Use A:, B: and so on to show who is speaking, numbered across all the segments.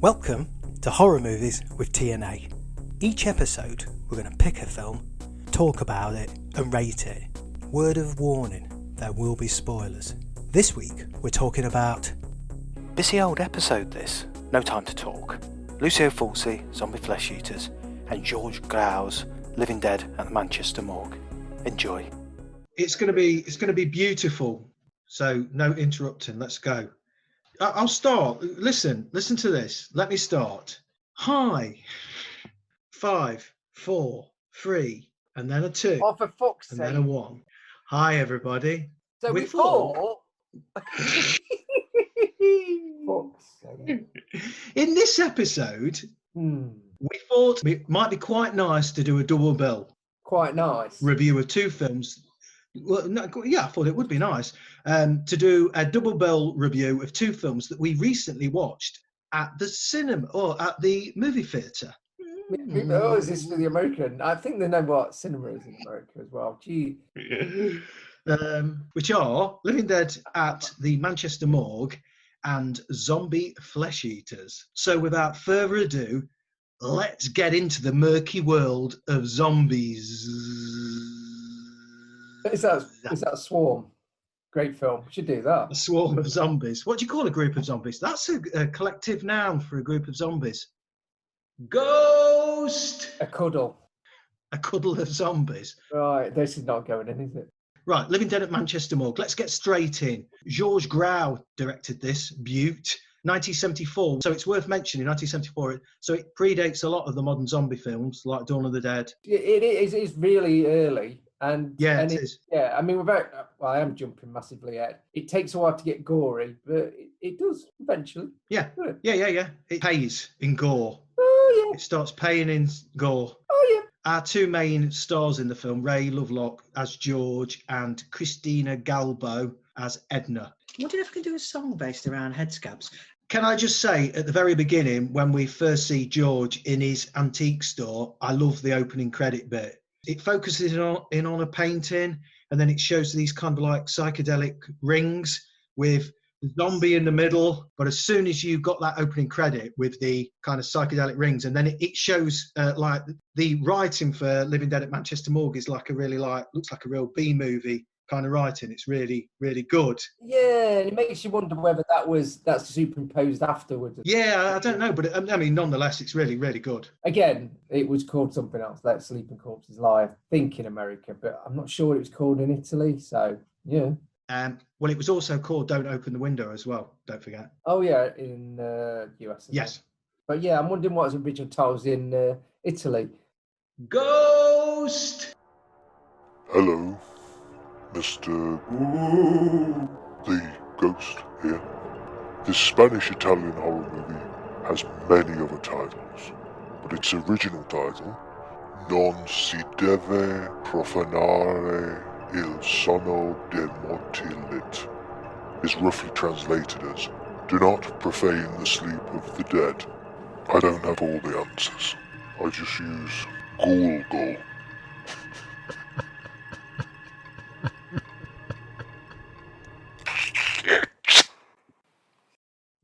A: Welcome to Horror Movies with TNA. Each episode, we're going to pick a film, talk about it, and rate it. Word of warning, there will be spoilers. This week, we're talking about... Busy old episode this, no time to talk. Lucio Fulci, Zombie Flesh Eaters, and George Grau's Living Dead at the Manchester Morgue. Enjoy.
B: It's going to be beautiful. So no interrupting. Let's go. I'll start. Listen to this. Let me start. Hi. 5, 4, 3, and then a 2.
C: Oh, for fuck's
B: and
C: sake.
B: then a 1. Hi, everybody.
C: So we thought... Fuck's sake.
B: In this episode, we thought it might be quite nice to do a double bill.
C: Quite nice.
B: Review of 2 films. Well, no, yeah, I thought it would be nice to do a double bill review of 2 films that we recently watched at the cinema or at the movie theatre.
C: Oh, is this for the American? I think they know what cinema is in America as well. Gee.
B: Which are Living Dead at the Manchester Morgue and Zombie Flesh Eaters. So without further ado, let's get into the murky world of zombies.
C: Is that Swarm? Great film. We should do that.
B: A swarm of zombies. What do you call a group of zombies? That's a collective noun for a group of zombies. Ghost!
C: A cuddle.
B: A cuddle of zombies.
C: Right, this is not going in, is it?
B: Right, Living Dead at Manchester Morgue. Let's get straight in. George Grau directed this, Butte, 1974. So it's worth mentioning, 1974. So it predates a lot of the modern zombie films, like Dawn of the Dead.
C: It is really early. And
B: yeah, it is.
C: Yeah, I mean, I am jumping massively ahead. It takes a while to get gory, but it does eventually.
B: Yeah. It pays in gore.
C: Oh, yeah.
B: It starts paying in gore.
C: Oh, yeah.
B: Our 2 main stars in the film, Ray Lovelock as George and Christina Galbo as Edna.
A: What did everything do a song based around head scabs?
B: Can I just say, at the very beginning, when we first see George in his antique store, I love the opening credit bit. It focuses in on a painting, and then it shows these kind of like psychedelic rings with the zombie in the middle. But as soon as you got that opening credit with the kind of psychedelic rings, and then it shows like the writing for Living Dead at Manchester Morgue is like looks like a real B movie kind of writing. It's really, really good.
C: Yeah, and it makes you wonder whether that's superimposed afterwards.
B: Yeah, I don't know, but I mean, nonetheless, it's really, really good.
C: Again, it was called something else, Let Sleeping Corpses Lie, I think in America, but I'm not sure what it was called in Italy, so yeah.
B: Well, it was also called Don't Open the Window as well, don't forget.
C: Oh yeah, in US.
B: Yes.
C: But yeah, I'm wondering what his original title was in Italy.
B: Ghost!
D: Hello, Mr. The Ghost here. This Spanish-Italian horror movie has many other titles, but its original title, Non si deve profanare il sonno dei morti lit, is roughly translated as, do not profane the sleep of the dead. I don't have all the answers. I just use Google.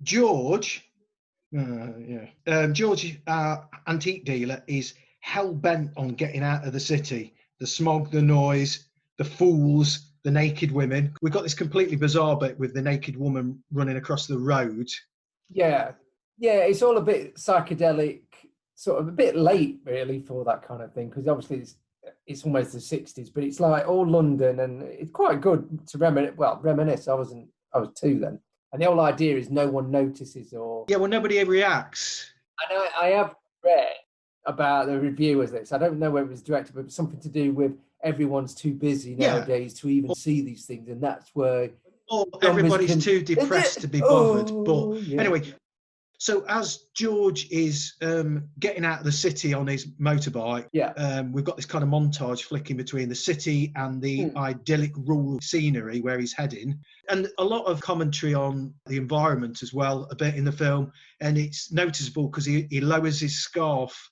B: George, George, our antique dealer, is hell-bent on getting out of the city. The smog, the noise, the fools, the naked women. We've got this completely bizarre bit with the naked woman running across the road.
C: Yeah, it's all a bit psychedelic, sort of a bit late, really, for that kind of thing, because obviously it's almost the 60s, but it's like all London, and it's quite good to reminisce. I was 2 then. And the whole idea is no one notices or...
B: Yeah, well, nobody reacts.
C: And I have read about the reviewers this. I don't know whether it was directed, but something to do with everyone's too busy nowadays to even see these things. And that's where...
B: Or everybody's too depressed to be bothered. Anyway, so as George is getting out of the city on his motorbike, we've got this kind of montage flicking between the city and the idyllic rural scenery where he's heading. And a lot of commentary on the environment as well, a bit in the film. And it's noticeable because he lowers his scarf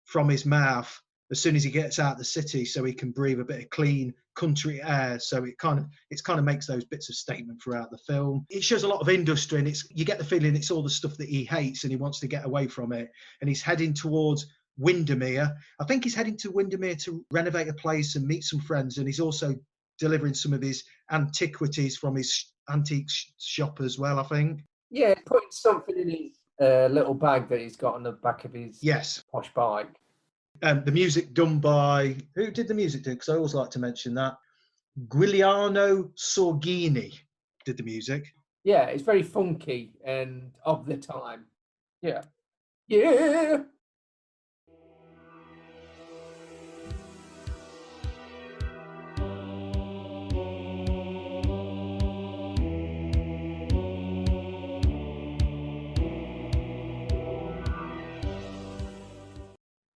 B: from his mouth as soon as he gets out of the city, so he can breathe a bit of clean country air. So it kind of makes those bits of statement throughout the film. It shows a lot of industry, and you get the feeling it's all the stuff that he hates and he wants to get away from it. And he's heading towards Windermere. I think he's heading to Windermere to renovate a place and meet some friends, and he's also delivering some of his antiquities from his antique shop as well, I think.
C: Yeah, putting something in his little bag that he's got on the back of his posh bike.
B: The music done by, who did the music do? Because I always like to mention that. Giuliano Sorghini did the music.
C: Yeah, it's very funky and of the time. Yeah. Yeah.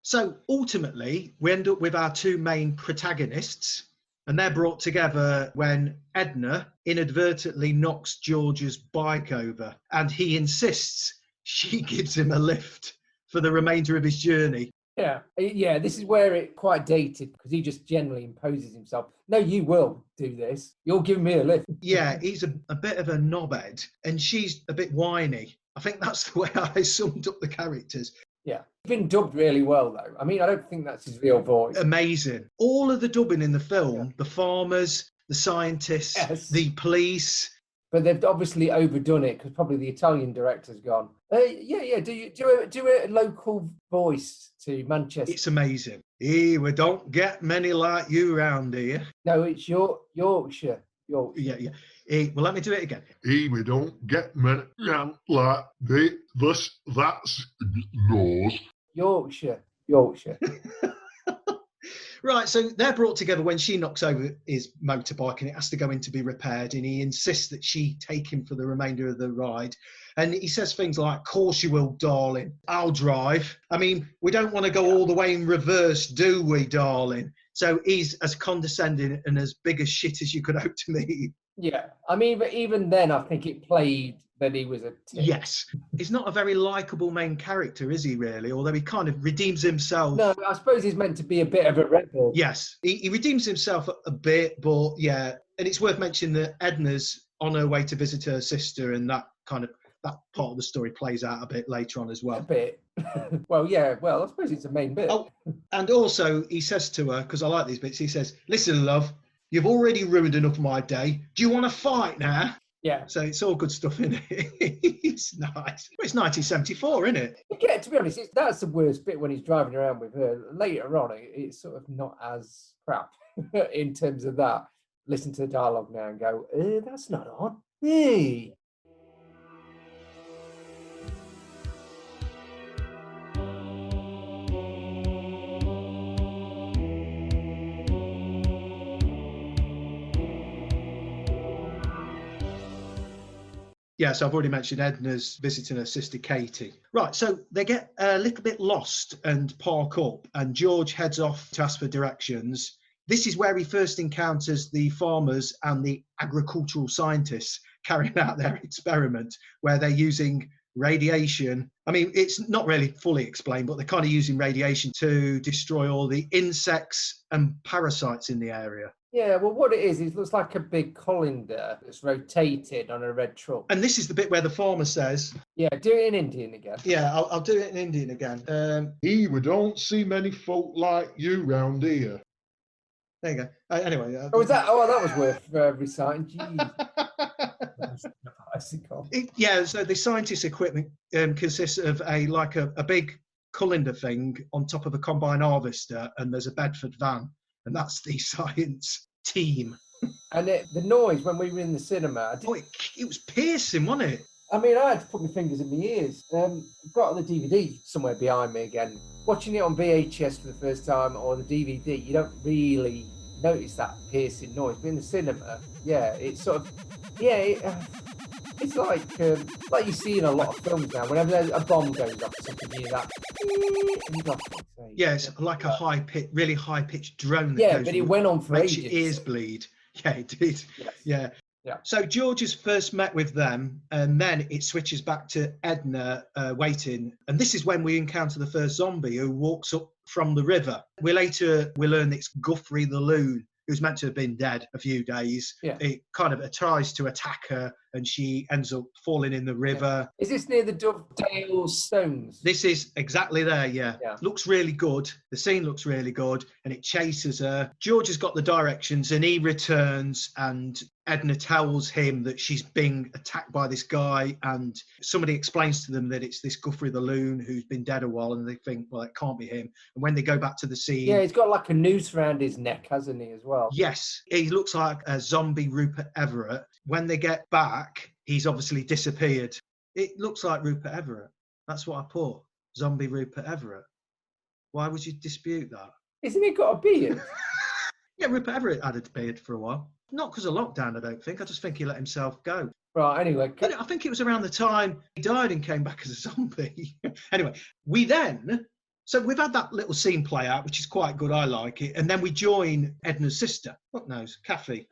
B: So ultimately, we end up with our two main protagonists, and they're brought together when Edna inadvertently knocks George's bike over, and he insists she gives him a lift for the remainder of his journey.
C: Yeah, this is where it quite dated, because he just generally imposes himself. No, you will do this. You'll give me a lift.
B: Yeah, he's a bit of a knobhead, and she's a bit whiny. I think that's the way I summed up the characters.
C: Yeah, he's been dubbed really well, though. I mean, I don't think that's his real voice.
B: Amazing. All of the dubbing in the film, the farmers, the scientists, the police.
C: But they've obviously overdone it, because probably the Italian director's gone, do a local voice to Manchester.
B: It's amazing. We don't get many like you round here.
C: No, it's Yorkshire.
B: Yeah. Well, let me do it again.
D: We don't get many like this. That's nose.
C: Yorkshire.
B: Right, so they're brought together when she knocks over his motorbike and it has to go in to be repaired, and he insists that she take him for the remainder of the ride. And he says things like, "Course you will, darling. I'll drive." I mean, we don't want to go all the way in reverse, do we, darling? So he's as condescending and as big a shit as you could hope to meet.
C: Yeah, I mean, but even then, I think it played that he was a tit.
B: Yes. He's not a very likeable main character, is he, really? Although he kind of redeems himself.
C: No, I suppose he's meant to be a bit of a rebel.
B: Yes, he redeems himself a bit, but yeah. And it's worth mentioning that Edna's on her way to visit her sister, and that part of the story plays out a bit later on as well.
C: A bit. Well, yeah, I suppose it's a main bit.
B: Oh, and also he says to her, because I like these bits, he says, "Listen, love, you've already ruined enough of my day. Do you want to fight now?"
C: Yeah.
B: So it's all good stuff, in it? It's nice. Well, it's 1974, isn't it?
C: Yeah, to be honest, that's the worst bit when he's driving around with her. Later on, it's sort of not as crap in terms of that. Listen to the dialogue now and go, that's not on. Hey.
B: Yeah, so I've already mentioned Edna's visiting her sister Katie. Right, so they get a little bit lost and park up, and George heads off to ask for directions. This is where he first encounters the farmers and the agricultural scientists carrying out their experiment, where they're using radiation. I mean, it's not really fully explained, but they're kind of using radiation to destroy all the insects and parasites in the area.
C: Yeah, well, what it is, it looks like a big colander that's rotated on a red truck.
B: And this is the bit where the farmer says...
C: Yeah, do it in Indian again.
B: Yeah, I'll do it in Indian again.
D: We don't see many folk like you round here.
B: There you go. Anyway.
C: That was worth reciting. Jeez.
B: So the scientist's equipment consists of a big colander thing on top of a combine harvester, and there's a Bedford van. And that's the science team.
C: And the noise when we were in the cinema...
B: it was piercing, wasn't it?
C: I mean, I had to put my fingers in my ears. I've got the DVD somewhere behind me again. Watching it on VHS for the first time or the DVD, you don't really notice that piercing noise. But in the cinema, it's sort of... it's like you see in a lot of films now. Whenever a bomb goes off or something, you hear that...
B: Yes, like a really high-pitched drone.
C: But it went on for ages.
B: Makes your ears bleed. Yeah, it did. Yes. Yeah.
C: Yeah.
B: So George is first met with them, and then it switches back to Edna waiting. And this is when we encounter the first zombie who walks up from the river. We learn it's Guthrie the Loon, who's meant to have been dead a few days.
C: Yeah.
B: It kind of tries to attack her, and she ends up falling in the river.
C: Is this near the Dovedale Stones?
B: This is exactly there, yeah.
C: Yeah.
B: Looks really good. The scene looks really good, and it chases her. George has got the directions, and he returns, and Edna tells him that she's being attacked by this guy, and somebody explains to them that it's this Guthrie the Loon who's been dead a while, and they think, well, it can't be him. And when they go back to the scene...
C: Yeah, he's got like a noose around his neck, hasn't he, as well?
B: Yes, he looks like a zombie Rupert Everett. When they get back, he's obviously disappeared. It looks like Rupert Everett. That's what I put. Zombie Rupert Everett. Why would you dispute that?
C: Isn't he got a beard?
B: Yeah, Rupert Everett had a beard for a while. Not because of lockdown, I don't think. I just think he let himself go.
C: Right, anyway.
B: But I think it was around the time he died and came back as a zombie. Anyway, so we've had that little scene play out, which is quite good. I like it. And then we join Edna's sister. What knows? Kathy?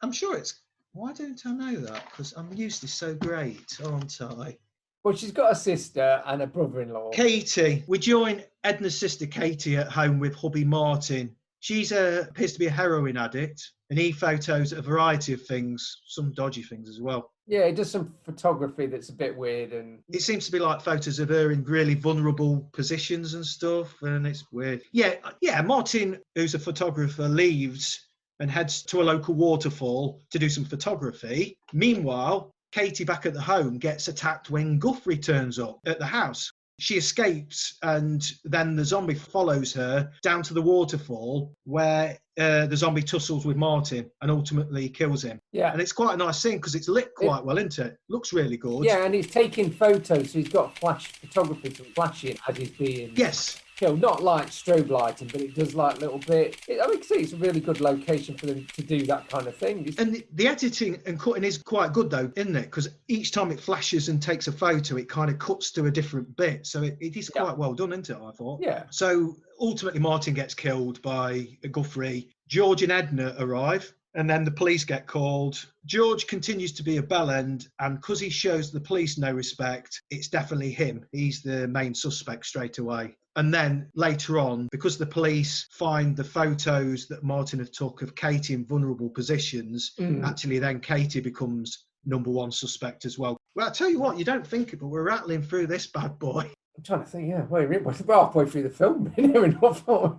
B: I'm sure it's... Why don't I know that? Because I'm used to so great, aren't I?
C: Well, she's got a sister and a brother-in-law.
B: Katie. We join Edna's sister Katie at home with hubby Martin. She's appears to be a heroin addict, and he photos a variety of things, some dodgy things as well.
C: Yeah, he does some photography that's a bit weird, and
B: it seems to be like photos of her in really vulnerable positions and stuff, and it's weird. Yeah. Martin, who's a photographer, leaves and heads to a local waterfall to do some photography. Meanwhile, Katie back at the home gets attacked when Guthrie turns up at the house. She escapes, and then the zombie follows her down to the waterfall where the zombie tussles with Martin and ultimately kills him.
C: Yeah.
B: And it's quite a nice scene because it's lit quite well, isn't it? Looks really good.
C: Yeah, and he's taking photos, so he's got flash photography to flash it as he's being...
B: Yes.
C: Not like strobe lighting, but it does like little bit. I would say it's a really good location for them to do that kind of thing.
B: And the editing and cutting is quite good though, isn't it? Because each time it flashes and takes a photo, it kind of cuts to a different bit. So it is quite well done, isn't it, I thought?
C: Yeah.
B: So ultimately Martin gets killed by Guthrie. George and Edna arrive, and then the police get called. George continues to be a bellend, and because he shows the police no respect, it's definitely him. He's the main suspect straight away. And then later on, because the police find the photos that Martin had took of Katie in vulnerable positions, actually then Katie becomes number one suspect as well. Well, I tell you what, you don't think it, but we're rattling through this bad boy.
C: I'm trying to think, we're halfway through the film. We're not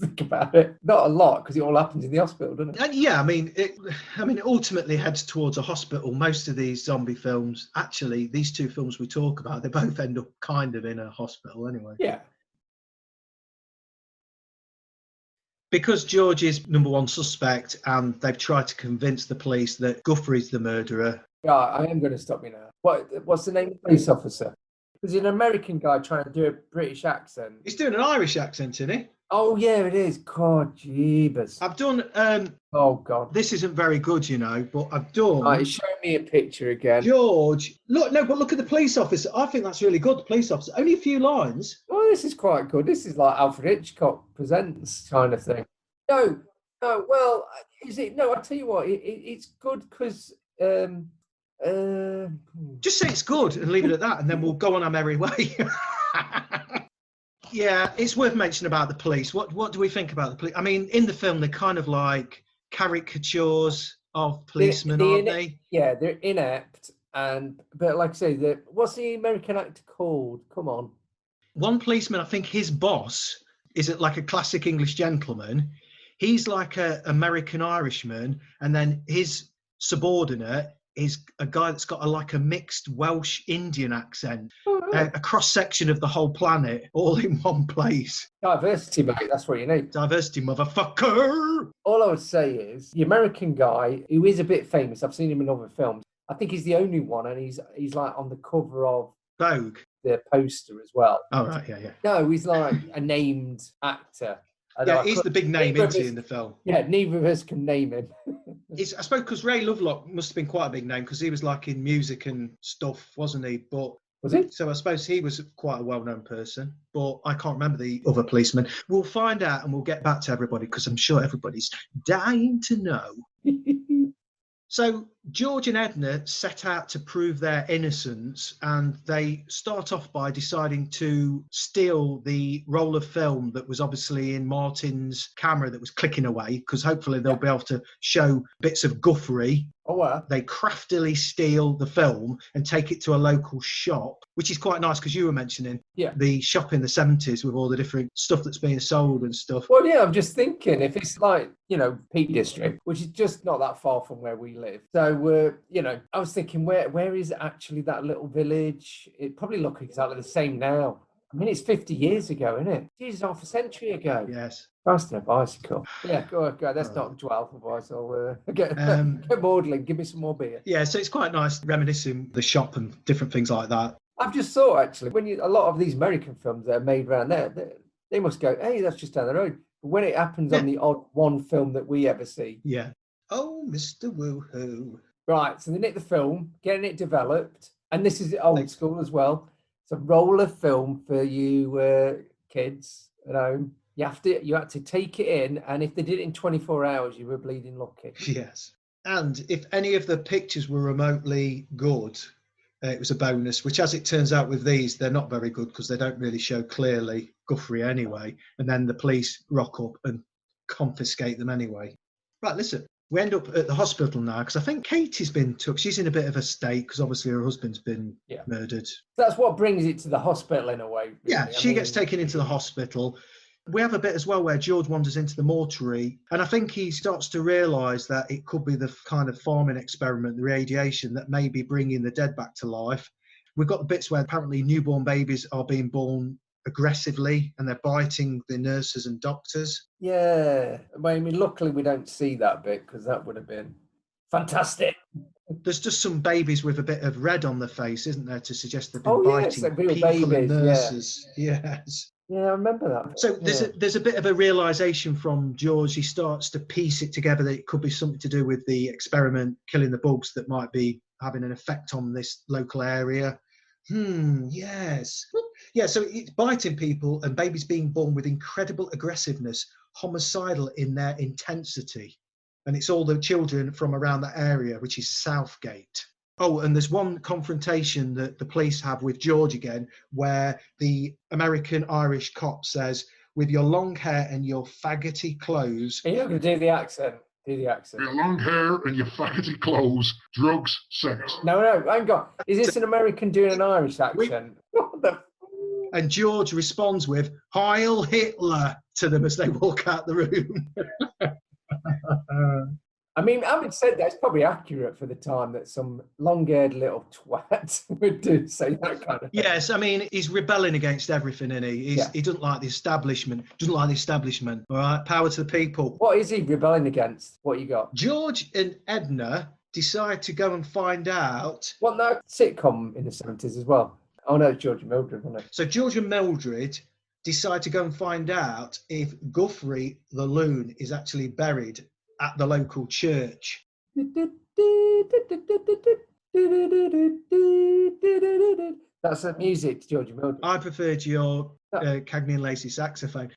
C: think about it. Not a lot, because it all happens in the hospital, doesn't it?
B: And yeah, it ultimately heads towards a hospital. Most of these zombie films, actually, these two films we talk about, they both end up kind of in a hospital anyway.
C: Yeah.
B: Because George is number one suspect and they've tried to convince the police that Guthrie's the murderer.
C: Yeah, I am going to stop you now. What's the name of the police officer? Is he an American guy trying to do a British accent?
B: He's doing an Irish accent, isn't he?
C: Oh, yeah, it is. God, jeebus.
B: I've done...
C: oh, God.
B: This isn't very good, but I've done...
C: Right, show me a picture again.
B: George... Look at the police officer. I think that's really good, the police officer. Only a few lines.
C: Oh, this is quite good. This is like Alfred Hitchcock Presents kind of thing. No, well, is it? No, I'll tell you what, it's good because...
B: Just say it's good and leave it at that, and then we'll go on our merry way. Yeah, it's worth mentioning about the police. What do we think about the police? I mean, in the film, they're kind of like caricatures of policemen, aren't they?
C: Yeah, they're inept. But like I say, what's the American actor called? Come on.
B: One policeman, I think his boss is like a classic English gentleman. He's like an American Irishman, and then his subordinate is a guy that's got a mixed Welsh Indian accent, a cross section of the whole planet, all in one place.
C: Diversity, mate. That's what you need.
B: Diversity, motherfucker.
C: All I would say is the American guy who is a bit famous. I've seen him in other films. I think he's the only one, and he's like on the cover of
B: Vogue,
C: the poster as well.
B: Oh right, yeah.
C: No, he's like a named actor.
B: Yeah, he's the big name, isn't he, in the film?
C: Yeah, neither of us can name him.
B: I suppose because Ray Lovelock must have been quite a big name because he was like in music and stuff, wasn't he? But
C: was he?
B: So I suppose he was quite a well-known person, but I can't remember the other policeman. We'll find out and we'll get back to everybody because I'm sure everybody's dying to know. So George and Edna set out to prove their innocence, and they start off by deciding to steal the roll of film that was obviously in Martin's camera that was clicking away, because hopefully they'll be able to show bits of guffery.
C: Oh, wow.
B: They craftily steal the film and take it to a local shop, which is quite nice because you were mentioning the shop in the 70s with all the different stuff that's being sold and stuff.
C: Well, yeah, I'm just thinking if it's like, Peak District, which is just not that far from where we live. So, I was thinking, where is actually that little village? It probably looks exactly the same now. I mean, it's 50 years ago, isn't it? Jesus, half a century ago.
B: Yes.
C: Fast on a bicycle. Yeah, go on. Let's not dwell, otherwise I'll get maudlin. Give me some more beer.
B: Yeah, so it's quite nice reminiscing the shop and different things like that.
C: I've just thought, actually, a lot of these American films that are made around there, they must go, hey, that's just down the road. But when it happens on the odd one film that we ever see.
B: Yeah. Oh, Mr. Woohoo.
C: Right, so they nick the film, getting it developed, and this is old school as well. It's a roll of film for you kids at home. You had to take it in, and if they did it in 24 hours, you were bleeding lucky.
B: Yes. And if any of the pictures were remotely good, it was a bonus, which as it turns out with these, they're not very good because they don't really show clearly Guthrie anyway. And then the police rock up and confiscate them anyway. Right, listen, we end up at the hospital now because I think Katie's been took. She's in a bit of a state because obviously her husband's been murdered.
C: That's what brings it to the hospital in a way. Really.
B: Yeah, she gets taken into the hospital. We have a bit as well where George wanders into the mortuary, and I think he starts to realise that it could be the kind of farming experiment, the radiation, that may be bringing the dead back to life. We've got the bits where apparently newborn babies are being born aggressively and they're biting the nurses and doctors.
C: Yeah, I mean, luckily we don't see that bit because that would have been fantastic.
B: There's just some babies with a bit of red on their face, isn't there, to suggest they've been biting people and nurses. Yes.
C: Yeah, I remember that.
B: So there's a bit of a realisation from George. He starts to piece it together that it could be something to do with the experiment killing the bugs that might be having an effect on this local area. Yes. Yeah, so it's biting people and babies being born with incredible aggressiveness, homicidal in their intensity. And it's all the children from around that area, which is Southgate. Oh, and there's one confrontation that the police have with George again, where the American-Irish cop says, with your long hair and your faggoty clothes...
C: Are you not going to do the accent?
D: Your long hair and your faggoty clothes, drugs, sex.
C: No, hang on. Is this an American doing an Irish accent? What the...
B: And George responds with, Heil Hitler, to them as they walk out the room.
C: I mean, having said that, it's probably accurate for the time that some long-haired little twat would say that kind of thing.
B: Yes, I mean, he's rebelling against everything, isn't he? He doesn't like the establishment. All right, power to the people.
C: What is he rebelling against? What you got?
B: George and Edna decide to go and find out.
C: What, no, sitcom in the 70s as well? Oh, no, it's George and Mildred, wasn't it?
B: So George and Mildred decide to go and find out if Guthrie the loon is actually buried at the local church.
C: That's the music to George and Mildred.
B: I preferred your Cagney and Lacey saxophone.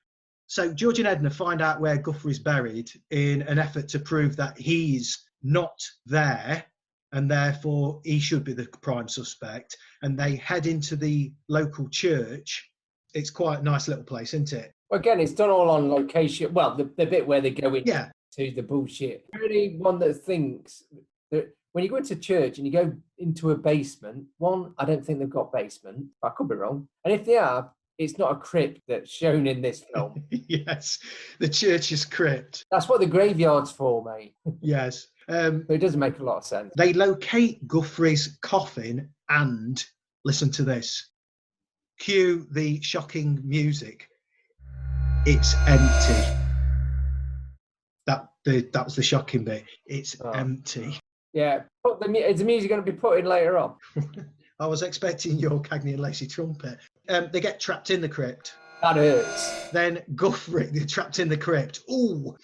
B: So George and Edna find out where Guthrie's buried in an effort to prove that he's not there and therefore he should be the prime suspect. And they head into the local church. It's quite a nice little place, isn't it?
C: Well, again, it's done all on location. Well, the bit where they go in to the bullshit. Anyone that thinks that when you go into church and you go into a basement, one, I don't think they've got basement. I could be wrong. And if they are, it's not a crypt that's shown in this film.
B: Yes, the church's crypt.
C: That's what the graveyard's for, mate.
B: Yes.
C: But it doesn't make a lot of sense.
B: They locate Guthrie's coffin and, listen to this, cue the shocking music. It's empty. That was the shocking bit. It's empty.
C: Yeah. Is the music going to be put in later on?
B: I was expecting your Cagney and Lacey trumpet. They get trapped in the crypt.
C: That hurts.
B: Then Guthrie, they're trapped in the crypt. Ooh,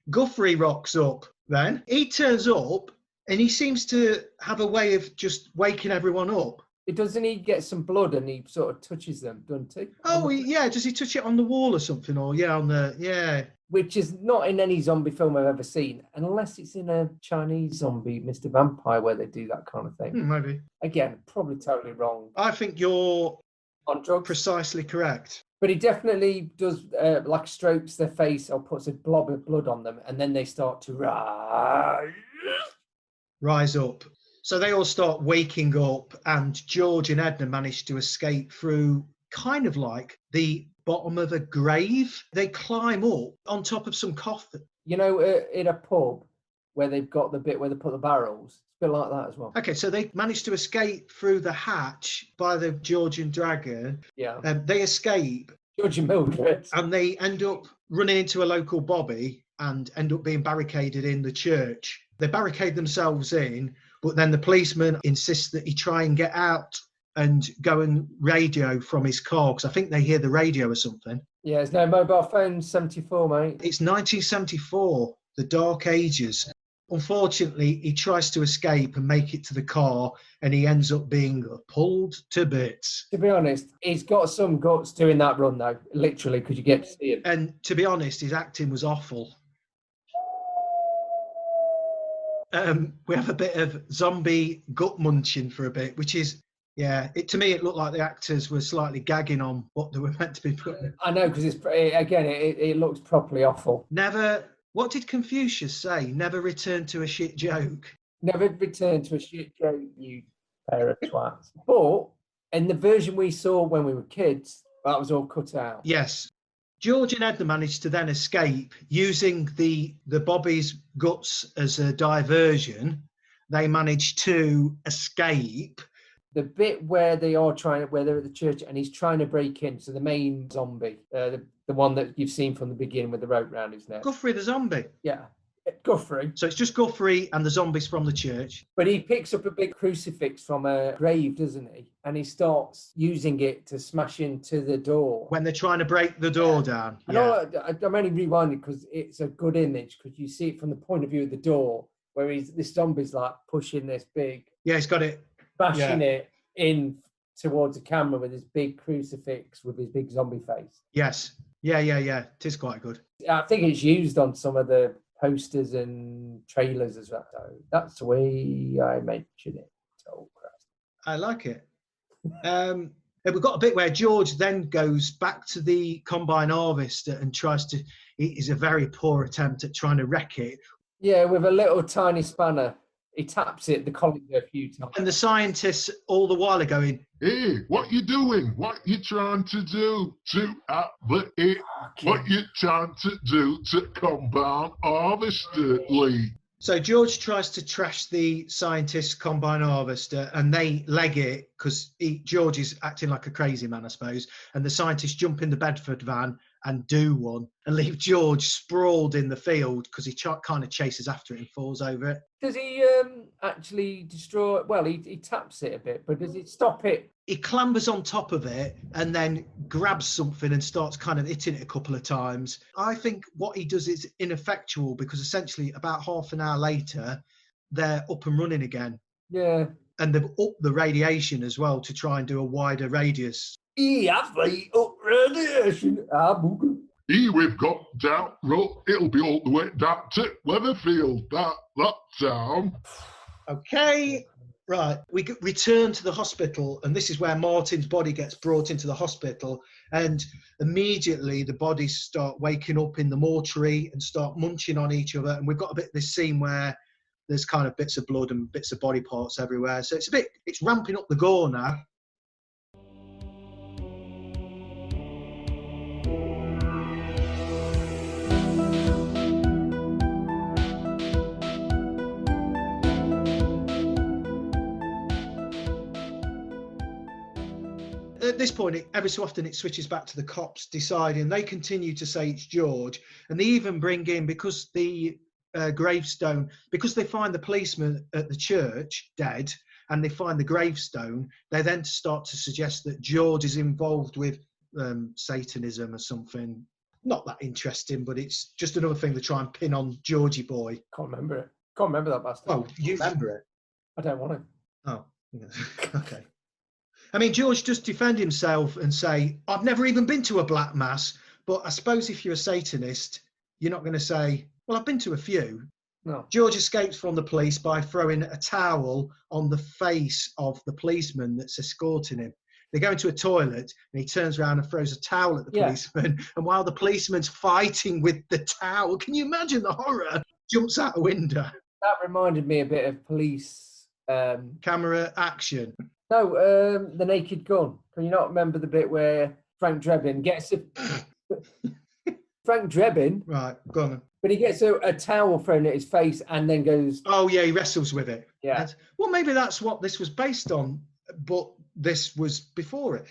B: Guthrie rocks up then. He turns up and he seems to have a way of just waking everyone up.
C: Doesn't he get some blood and he sort of touches them, doesn't he?
B: Oh, yeah. Does he touch it on the wall or something? Or, on the,
C: which is not in any zombie film I've ever seen, unless it's in a Chinese zombie, Mr. Vampire, where they do that kind of thing.
B: Maybe.
C: Again, probably totally wrong.
B: I think you're
C: On drugs.
B: precisely correct.
C: But he definitely does, like, strokes their face or puts a blob of blood on them, and then they start to
B: rise up. So they all start waking up, and George and Edna manage to escape through kind of like the bottom of a grave. They climb up on top of some coffin.
C: You know, in a pub where they've got the bit where they put the barrels. It's a bit like that as well.
B: Okay, so they managed to escape through the hatch by the Georgian Dragon.
C: Yeah.
B: They escape.
C: George and Mildred.
B: And they end up running into a local bobby and end up being barricaded in the church. They barricade themselves in, but then the policeman insists that he try and get out and go and radio from his car, because I think they hear the radio or something.
C: Yeah, there's no mobile phones, 74, mate.
B: It's 1974, the Dark Ages. Unfortunately, he tries to escape and make it to the car, and he ends up being pulled to bits.
C: To be honest, he's got some guts doing that run, though, literally, because you get to see him.
B: And to be honest, his acting was awful. We have a bit of zombie gut munching for a bit, which is, yeah, to me, it looked like the actors were slightly gagging on what they were meant to be putting.
C: I know, because it looks properly awful.
B: What did Confucius say? Never return to a shit joke.
C: Never return to a shit joke, you pair of twats. But in the version we saw when we were kids, that was all cut out.
B: Yes. George and Edna managed to then escape using the Bobby's guts as a diversion. They managed to escape.
C: The bit where they're at the church and he's trying to break in, so the main zombie, the one that you've seen from the beginning with the rope round his neck.
B: Guthrie the zombie.
C: Yeah, Guthrie.
B: So it's just Guthrie and the zombies from the church.
C: But he picks up a big crucifix from a grave, doesn't he? And he starts using it to smash into the door.
B: When they're trying to break the door down.
C: Yeah. I'm only rewinding because it's a good image, because you see it from the point of view of the door, where this zombie's like pushing this big...
B: Yeah, he's got it.
C: Bashing it in towards the camera with his big crucifix with his big zombie face.
B: Yes. Yeah. It is quite good.
C: I think it's used on some of the posters and trailers as well. So that's the way I mention it. Oh, Christ.
B: I like it. And we've got a bit where George then goes back to the combine harvester and it is a very poor attempt at trying to wreck it.
C: Yeah, with a little tiny spanner. He taps it, the colander, a few times.
B: And the scientists all the while are going,
D: "Hey, what you doing? What you trying to do to outlet it? What you trying to do to combine harvester, Lee?"
B: So George tries to trash the scientist's combine harvester, and they leg it because George is acting like a crazy man, I suppose. And the scientists jump in the Bedford van and do one and leave George sprawled in the field because he kind of chases after it and falls over it.
C: Does he actually destroy it? Well, he taps it a bit, but does it stop it?
B: He clambers on top of it and then grabs something and starts kind of hitting it a couple of times. I think what he does is ineffectual because essentially about half an hour later, they're up and running again.
C: Yeah.
B: And they've upped the radiation as well to try and do a wider radius.
C: Have they up radiation?
D: We've got down road. It'll be all the way down to Weatherfield, that town.
B: Okay. Right, we return to the hospital, and this is where Martin's body gets brought into the hospital, and immediately the bodies start waking up in the mortuary and start munching on each other, and we've got a bit of this scene where there's kind of bits of blood and bits of body parts everywhere, so it's ramping up the gore now. At this point, every so often it switches back to the cops deciding. They continue to say it's George, and they even bring in, because the gravestone, because they find the policeman at the church dead and they find the gravestone, they then start to suggest that George is involved with Satanism or something. Not that interesting, but it's just another thing to try and pin on Georgie boy.
C: Can't remember it. Can't remember that bastard.
B: Oh, you remember it?
C: I don't want to.
B: Oh, okay. I mean, George does defend himself and say, "I've never even been to a black mass," but I suppose if you're a Satanist, you're not going to say, well, I've been to a few.
C: No.
B: George escapes from the police by throwing a towel on the face of the policeman that's escorting him. They go into a toilet and he turns around and throws a towel at the policeman. And while the policeman's fighting with the towel, can you imagine the horror? Jumps out a window.
C: That reminded me a bit of Police.
B: Camera action.
C: No, The Naked Gun. Can you not remember the bit where Frank Drebin gets a... Frank Drebin.
B: Right, go on then.
C: But he gets a towel thrown at his face and then goes...
B: Oh, yeah, he wrestles with it.
C: Yeah.
B: Well, maybe that's what this was based on, but this was before it.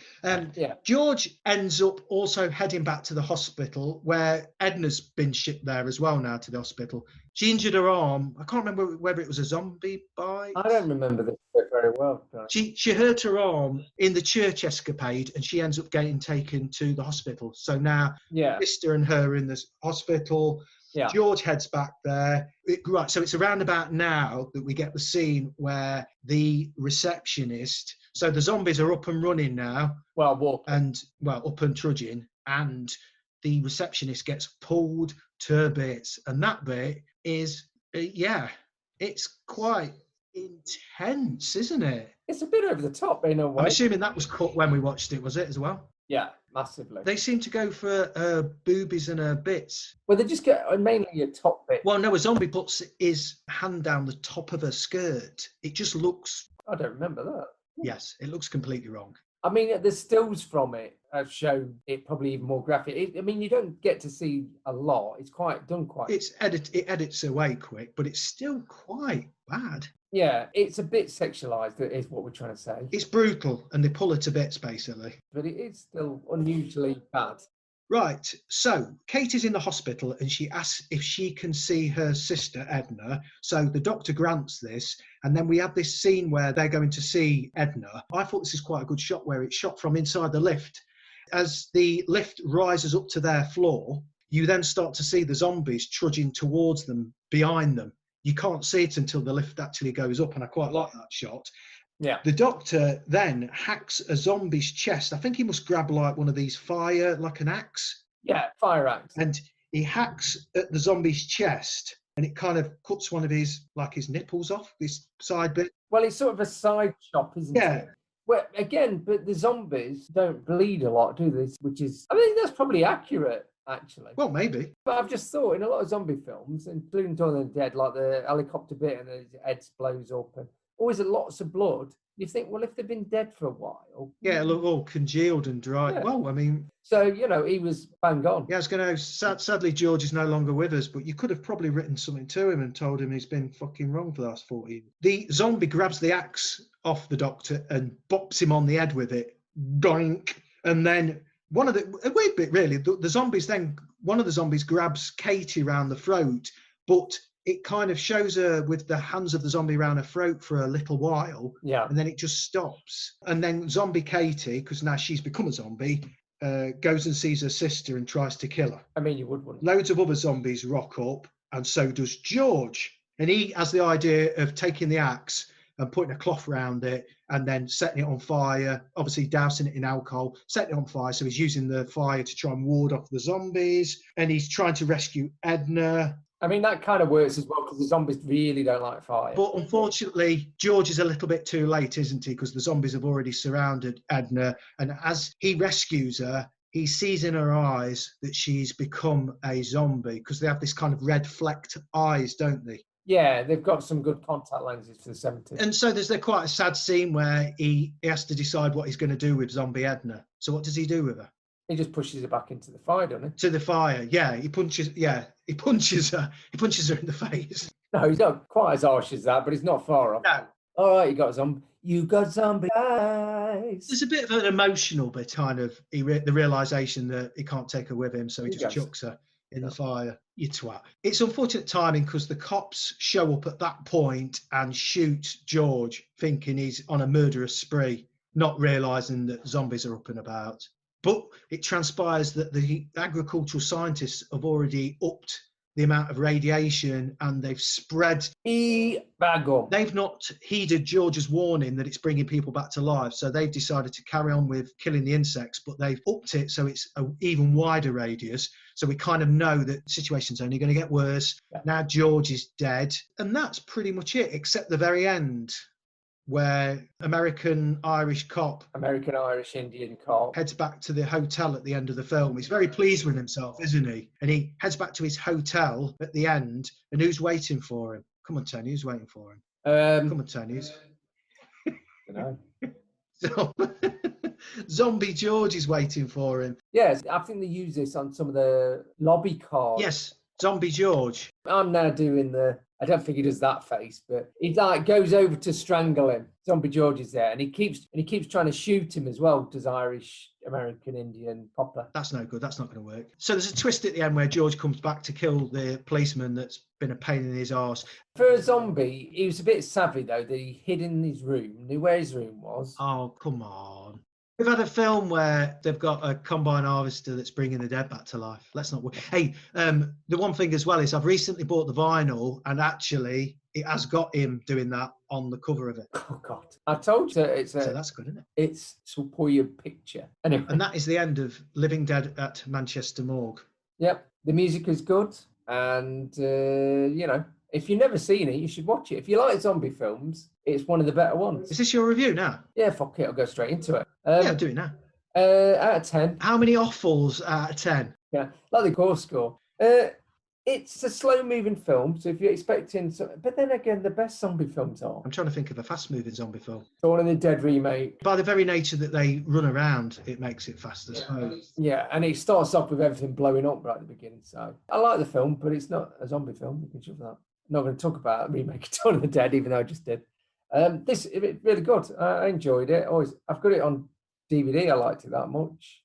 C: Yeah.
B: George ends up also heading back to the hospital where Edna's been shipped there as well now to the hospital. She injured her arm. I can't remember whether it was a zombie bite.
C: I don't remember this bit very well.
B: She hurt her arm in the church escapade and she ends up getting taken to the hospital. So now Mr. and her are in this hospital. Yeah. George heads back there. Right, so it's around about now that we get the scene where the receptionist... So the zombies are up and running now.
C: Well,
B: up and trudging. And the receptionist gets pulled to bits. And that bit is, it's quite intense, isn't it?
C: It's a bit over the top in a way.
B: I'm assuming that was cut when we watched it, was it, as well?
C: Yeah, massively.
B: They seem to go for boobies and her bits.
C: Well, they just get mainly a top bit.
B: Well, no, a zombie puts his hand down the top of her skirt. It just looks...
C: I don't remember that.
B: Yes, it looks completely wrong.
C: I mean, the stills from it have shown it probably even more graphic. You don't get to see a lot. It's done quite...
B: It edits away quick, but it's still quite bad.
C: Yeah, it's a bit sexualised, is what we're trying to say.
B: It's brutal, and they pull it to bits, basically.
C: But it is still unusually bad.
B: Right, so Kate is in the hospital and she asks if she can see her sister, Edna. So the doctor grants this, and then we have this scene where they're going to see Edna. I thought this is quite a good shot where it's shot from inside the lift. As the lift rises up to their floor, you then start to see the zombies trudging towards them, behind them. You can't see it until the lift actually goes up, and I quite like that shot.
C: Yeah.
B: The doctor then hacks a zombie's chest. I think he must grab like one of these like an axe.
C: Yeah, fire axe.
B: And he hacks at the zombie's chest and it kind of cuts one of his nipples off, this side bit.
C: Well, it's sort of a side chop, isn't it?
B: Yeah.
C: Well, again, but the zombies don't bleed a lot, do they? Which is, that's probably accurate, actually.
B: Well, maybe.
C: But I've just thought in a lot of zombie films, including Dawn of the Dead, like the helicopter bit and his head blows up and always lots of blood. You think, well, if they've been dead for a while...
B: Yeah, look, all congealed and dry. Yeah. Well,
C: So, he was bang on.
B: Yeah, I was going to... Sadly, George is no longer with us, but you could have probably written something to him and told him he's been fucking wrong for the last 40 years. The zombie grabs the axe off the doctor and bops him on the head with it. Doink! And then a weird bit, really, the zombies then... One of the zombies grabs Katie around the throat, but... It kind of shows her with the hands of the zombie around her throat for a little while.
C: Yeah.
B: And then it just stops. And then zombie Katie, because now she's become a zombie, goes and sees her sister and tries to kill her.
C: You wouldn't.
B: Loads of other zombies rock up, and so does George. And he has the idea of taking the axe and putting a cloth around it and then setting it on fire, obviously dousing it in alcohol, setting it on fire. So he's using the fire to try and ward off the zombies. And he's trying to rescue Edna.
C: That kind of works as well because the zombies really don't like fire.
B: But unfortunately, George is a little bit too late, isn't he? Because the zombies have already surrounded Edna. And as he rescues her, he sees in her eyes that she's become a zombie because they have this kind of red flecked eyes, don't they?
C: Yeah, they've got some good contact lenses for the 70s.
B: And so there's quite a sad scene where he has to decide what he's going to do with zombie Edna. So what does he do with her?
C: He just pushes her back into the fire, doesn't he?
B: To the fire, yeah. He punches her. He punches her in the face.
C: No, he's not quite as harsh as that, but he's not far off.
B: No.
C: All right, you got zombie eyes.
B: There's a bit of an emotional bit, kind of, the realisation that he can't take her with him, so he just chucks her in the fire. You twat. It's unfortunate timing because the cops show up at that point and shoot George, thinking he's on a murderous spree, not realising that zombies are up and about. But it transpires that the agricultural scientists have already upped the amount of radiation, and they've spread. They've not heeded George's warning that it's bringing people back to life, so they've decided to carry on with killing the insects, but they've upped it so it's an even wider radius. So we kind of know that the situation's only going to get worse.
C: Yeah.
B: Now George is dead, and that's pretty much it, except the very end, where American Irish
C: Indian cop
B: heads back to the hotel at the end of the film. He's very pleased with himself, isn't he? And he heads back to his hotel at the end, and who's waiting for him? Come on, Tony, who's waiting for him? Come on, Tony. So, Zombie George is waiting for him.
C: Yes, I think they use this on some of the lobby cards.
B: Yes, Zombie George.
C: I'm now doing I don't think he does that face, but he like goes over to strangle him. Zombie George is there, and he keeps trying to shoot him as well. Does Irish American Indian Popper?
B: That's no good. That's not going to work. So there's a twist at the end where George comes back to kill the policeman that's been a pain in his arse.
C: For a zombie, he was a bit savvy though. That he hid in his room, knew where his room was.
B: Oh, come on. We've had a film where they've got a combine harvester that's bringing the dead back to life. Let's not. Hey, the one thing as well is I've recently bought the vinyl, and actually it has got him doing that on the cover of it.
C: Oh God! I told you
B: so that's good, isn't it?
C: It's a poignant picture. Anyway.
B: And that is the end of Living Dead at Manchester Morgue.
C: Yep, the music is good, and if you've never seen it, you should watch it. If you like zombie films, it's one of the better ones.
B: Is this your review now?
C: Yeah, fuck it, I'll go straight into it.
B: Yeah, do it now.
C: Out of 10.
B: How many offals out of 10?
C: Yeah, like the core score. It's a slow-moving film, so if you're expecting... But then again, the best zombie films are.
B: I'm trying to think of a fast-moving zombie film.
C: Dawn of the Dead remake.
B: By the very nature that they run around, it makes it fast, I suppose.
C: Yeah, and it starts off with everything blowing up right at the beginning. So I like the film, but it's not a zombie film. You can shove that. I'm not going to talk about a remake of Dawn of the Dead, even though I just did. This is really good. I enjoyed it. I've got it on DVD. I liked it that much.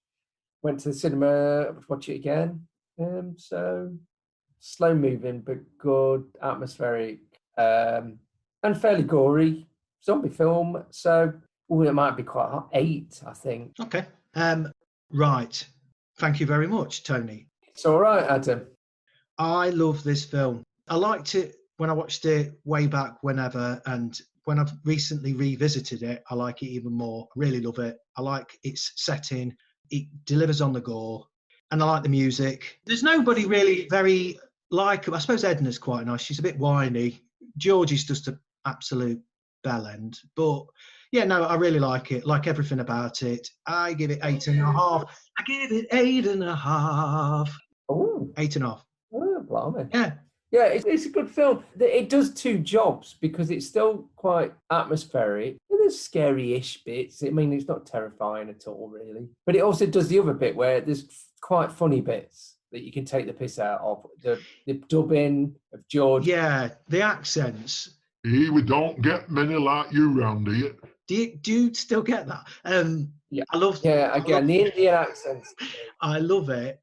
C: Went to the cinema to watch it again. So slow moving, but good, atmospheric, and fairly gory zombie film. So it might be quite hot. 8, I think.
B: Okay. Right. Thank you very much, Tony.
C: It's all right, Adam.
B: I love this film. I liked it when I watched it way back whenever, and when I've recently revisited it, I like it even more. I really love it. I like its setting. It delivers on the gore, and I like the music. There's nobody really very likable. I suppose Edna's quite nice. She's a bit whiny. George is just an absolute bellend. But yeah, no, I really like it. Like everything about it. I give it 8.5. I give it 8.5.
C: Oh,
B: 8.5.
C: Oh, blimey.
B: Yeah.
C: Yeah, it's a good film. It does 2 jobs because it's still quite atmospheric. There's scary-ish bits. I mean, it's not terrifying at all, really. But it also does the other bit where there's quite funny bits that you can take the piss out of. The dubbing of George.
B: Yeah, the accents.
D: Here we don't get many like you round here.
B: Do you still get that?
C: Yeah.
B: I love.
C: Yeah, again, the Indian accents.
B: I love it.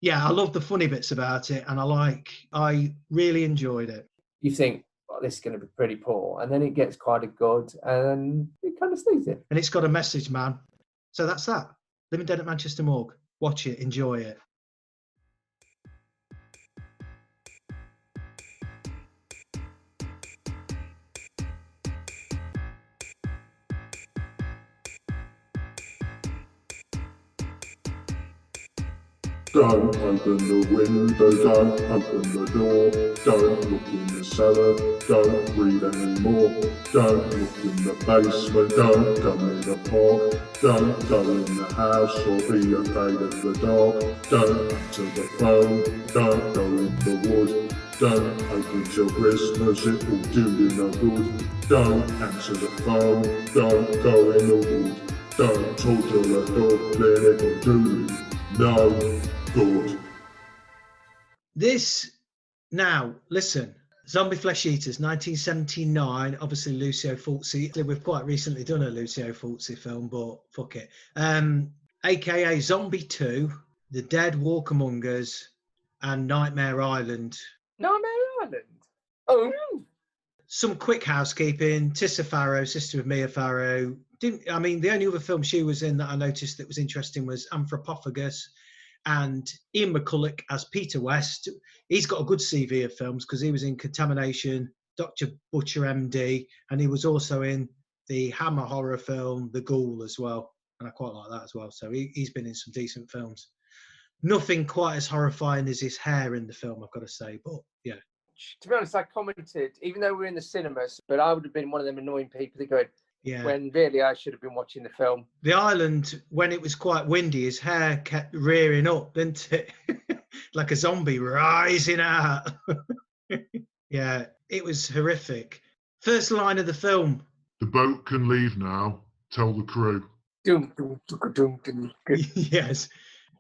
B: Yeah, I love the funny bits about it, and I really enjoyed it.
C: You think, well, this is going to be pretty poor, and then it gets quite a good, and it kind of stays it.
B: And it's got a message, man. So that's that. Living Dead at Manchester Morgue. Watch it, enjoy it.
D: Don't open the window, don't open the door, don't look in the cellar, don't read anymore, don't look in the basement, don't go in the park, don't go in the house or be afraid of the dark, don't answer the phone, don't go in the wood, don't open till Christmas, it will do you no good, don't answer the phone, don't go in the wood, don't talk to the dog, then it will do you no good.
B: This, now, listen, Zombie Flesh Eaters, 1979, obviously Lucio Fulci. We've quite recently done a Lucio Fulci film, but fuck it. AKA Zombie 2, The Dead Walk Among Us, and Nightmare Island.
C: Nightmare Island? Oh.
B: Some quick housekeeping. Tissa Farrow, sister of Mia Farrow. The only other film she was in that I noticed that was interesting was Anthropophagus. And Ian McCulloch as Peter West. He's got a good CV of films because he was in Contamination, Dr. Butcher MD, and he was also in the Hammer horror film The Ghoul as well. And I quite like that as well. So he's been in some decent films. Nothing quite as horrifying as his hair in the film, I've got to say. But yeah.
C: To be honest, I commented, even though we're in the cinemas, but I would have been one of them annoying people that go,
B: Yeah.
C: when really I should have been watching the film.
B: The island, when it was quite windy, his hair kept rearing up, didn't it? Like a zombie rising out. Yeah, it was horrific. First line of the film.
D: The boat can leave now. Tell the crew.
C: Dum, dum, dum, dum, dum.
B: Yes.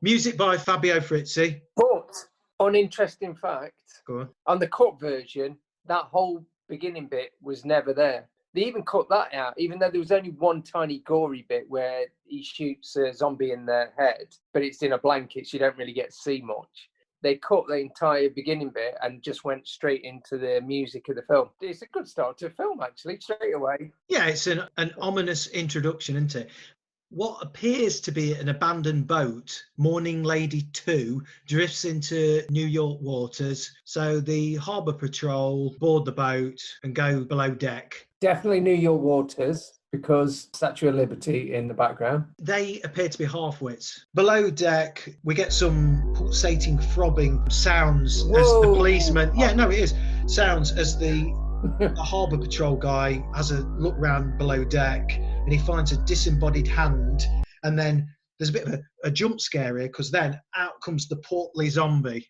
B: Music by Fabio Frizzi.
C: But, uninteresting fact,
B: Go
C: on the cut version, that whole beginning bit was never there. They even cut that out, even though there was only one tiny gory bit where he shoots a zombie in the head, but it's in a blanket, so you don't really get to see much. They cut the entire beginning bit and just went straight into the music of the film. It's a good start to a film, actually, straight away.
B: Yeah, it's an ominous introduction, isn't it? What appears to be an abandoned boat, Morning Lady 2, drifts into New York waters. So the harbour patrol board the boat and go below deck.
C: Definitely New York waters, because Statue of Liberty in the background.
B: They appear to be half-wits. Below deck, we get some pulsating, throbbing sounds as the policeman... Yeah, no, it is. Sounds as the harbour patrol guy has a look round below deck and he finds a disembodied hand, and then there's a bit of a jump scare here because then out comes the portly zombie,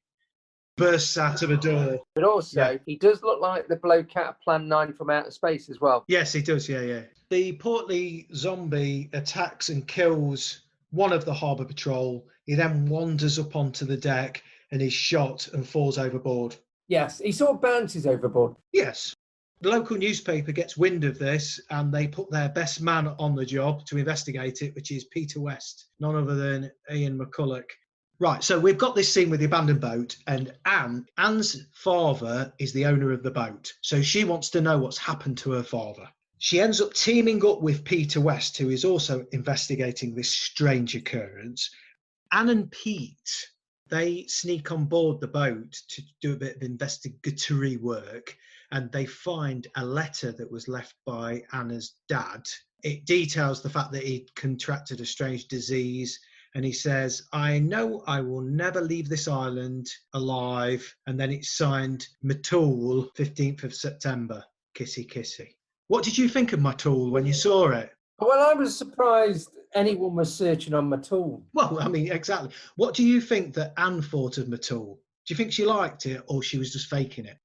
B: bursts out of a door.
C: But also, he does look like the bloke out of Plan 9 from outer space as well.
B: Yes, he does, yeah. The portly zombie attacks and kills one of the harbour patrol. He then wanders up onto the deck and is shot and falls overboard.
C: Yes, he sort of bounces overboard.
B: Yes. The local newspaper gets wind of this and they put their best man on the job to investigate it, which is Peter West, none other than Ian McCulloch. Right, so we've got this scene with the abandoned boat, and Anne's father is the owner of the boat. So she wants to know what's happened to her father. She ends up teaming up with Peter West, who is also investigating this strange occurrence. Anne and Pete, they sneak on board the boat to do a bit of investigatory work, and they find a letter that was left by Anna's dad. It details the fact that he'd contracted a strange disease, and he says, I know I will never leave this island alive. And then it's signed Matul, 15th of September, kissy kissy. What did you think of Matul when you saw it?
C: Well, I was surprised anyone was searching on Matul.
B: Well, I mean, exactly. What do you think that Anne thought of Matul? Do you think she liked it or she was just faking it?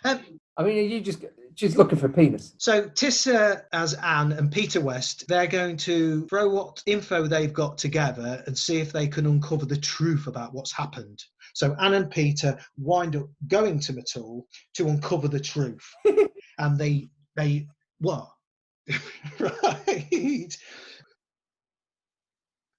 C: I mean, are you just looking for penis?
B: So Tissa as Anne and Peter West, they're going to throw what info they've got together and see if they can uncover the truth about what's happened. So Anne and Peter wind up going to Matul to uncover the truth. And they what? Right.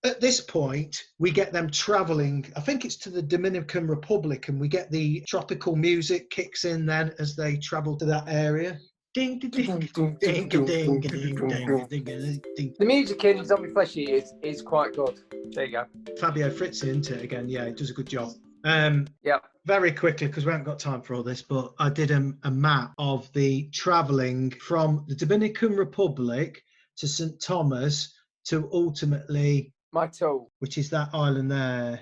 B: At this point, we get them travelling, I think it's to the Dominican Republic, and we get the tropical music kicks in then as they travel to that area. Ding, ding, ding, ding, ding, ding, ding, ding.
C: The music in Zombie Flesheaters is quite good. There you go.
B: Fabio Frizzi, isn't it, again? Yeah, he does a good job.
C: Yeah.
B: Very quickly, because we haven't got time for all this, but I did a map of the travelling from the Dominican Republic to St. Thomas to ultimately...
C: Matul,
B: which is that island there.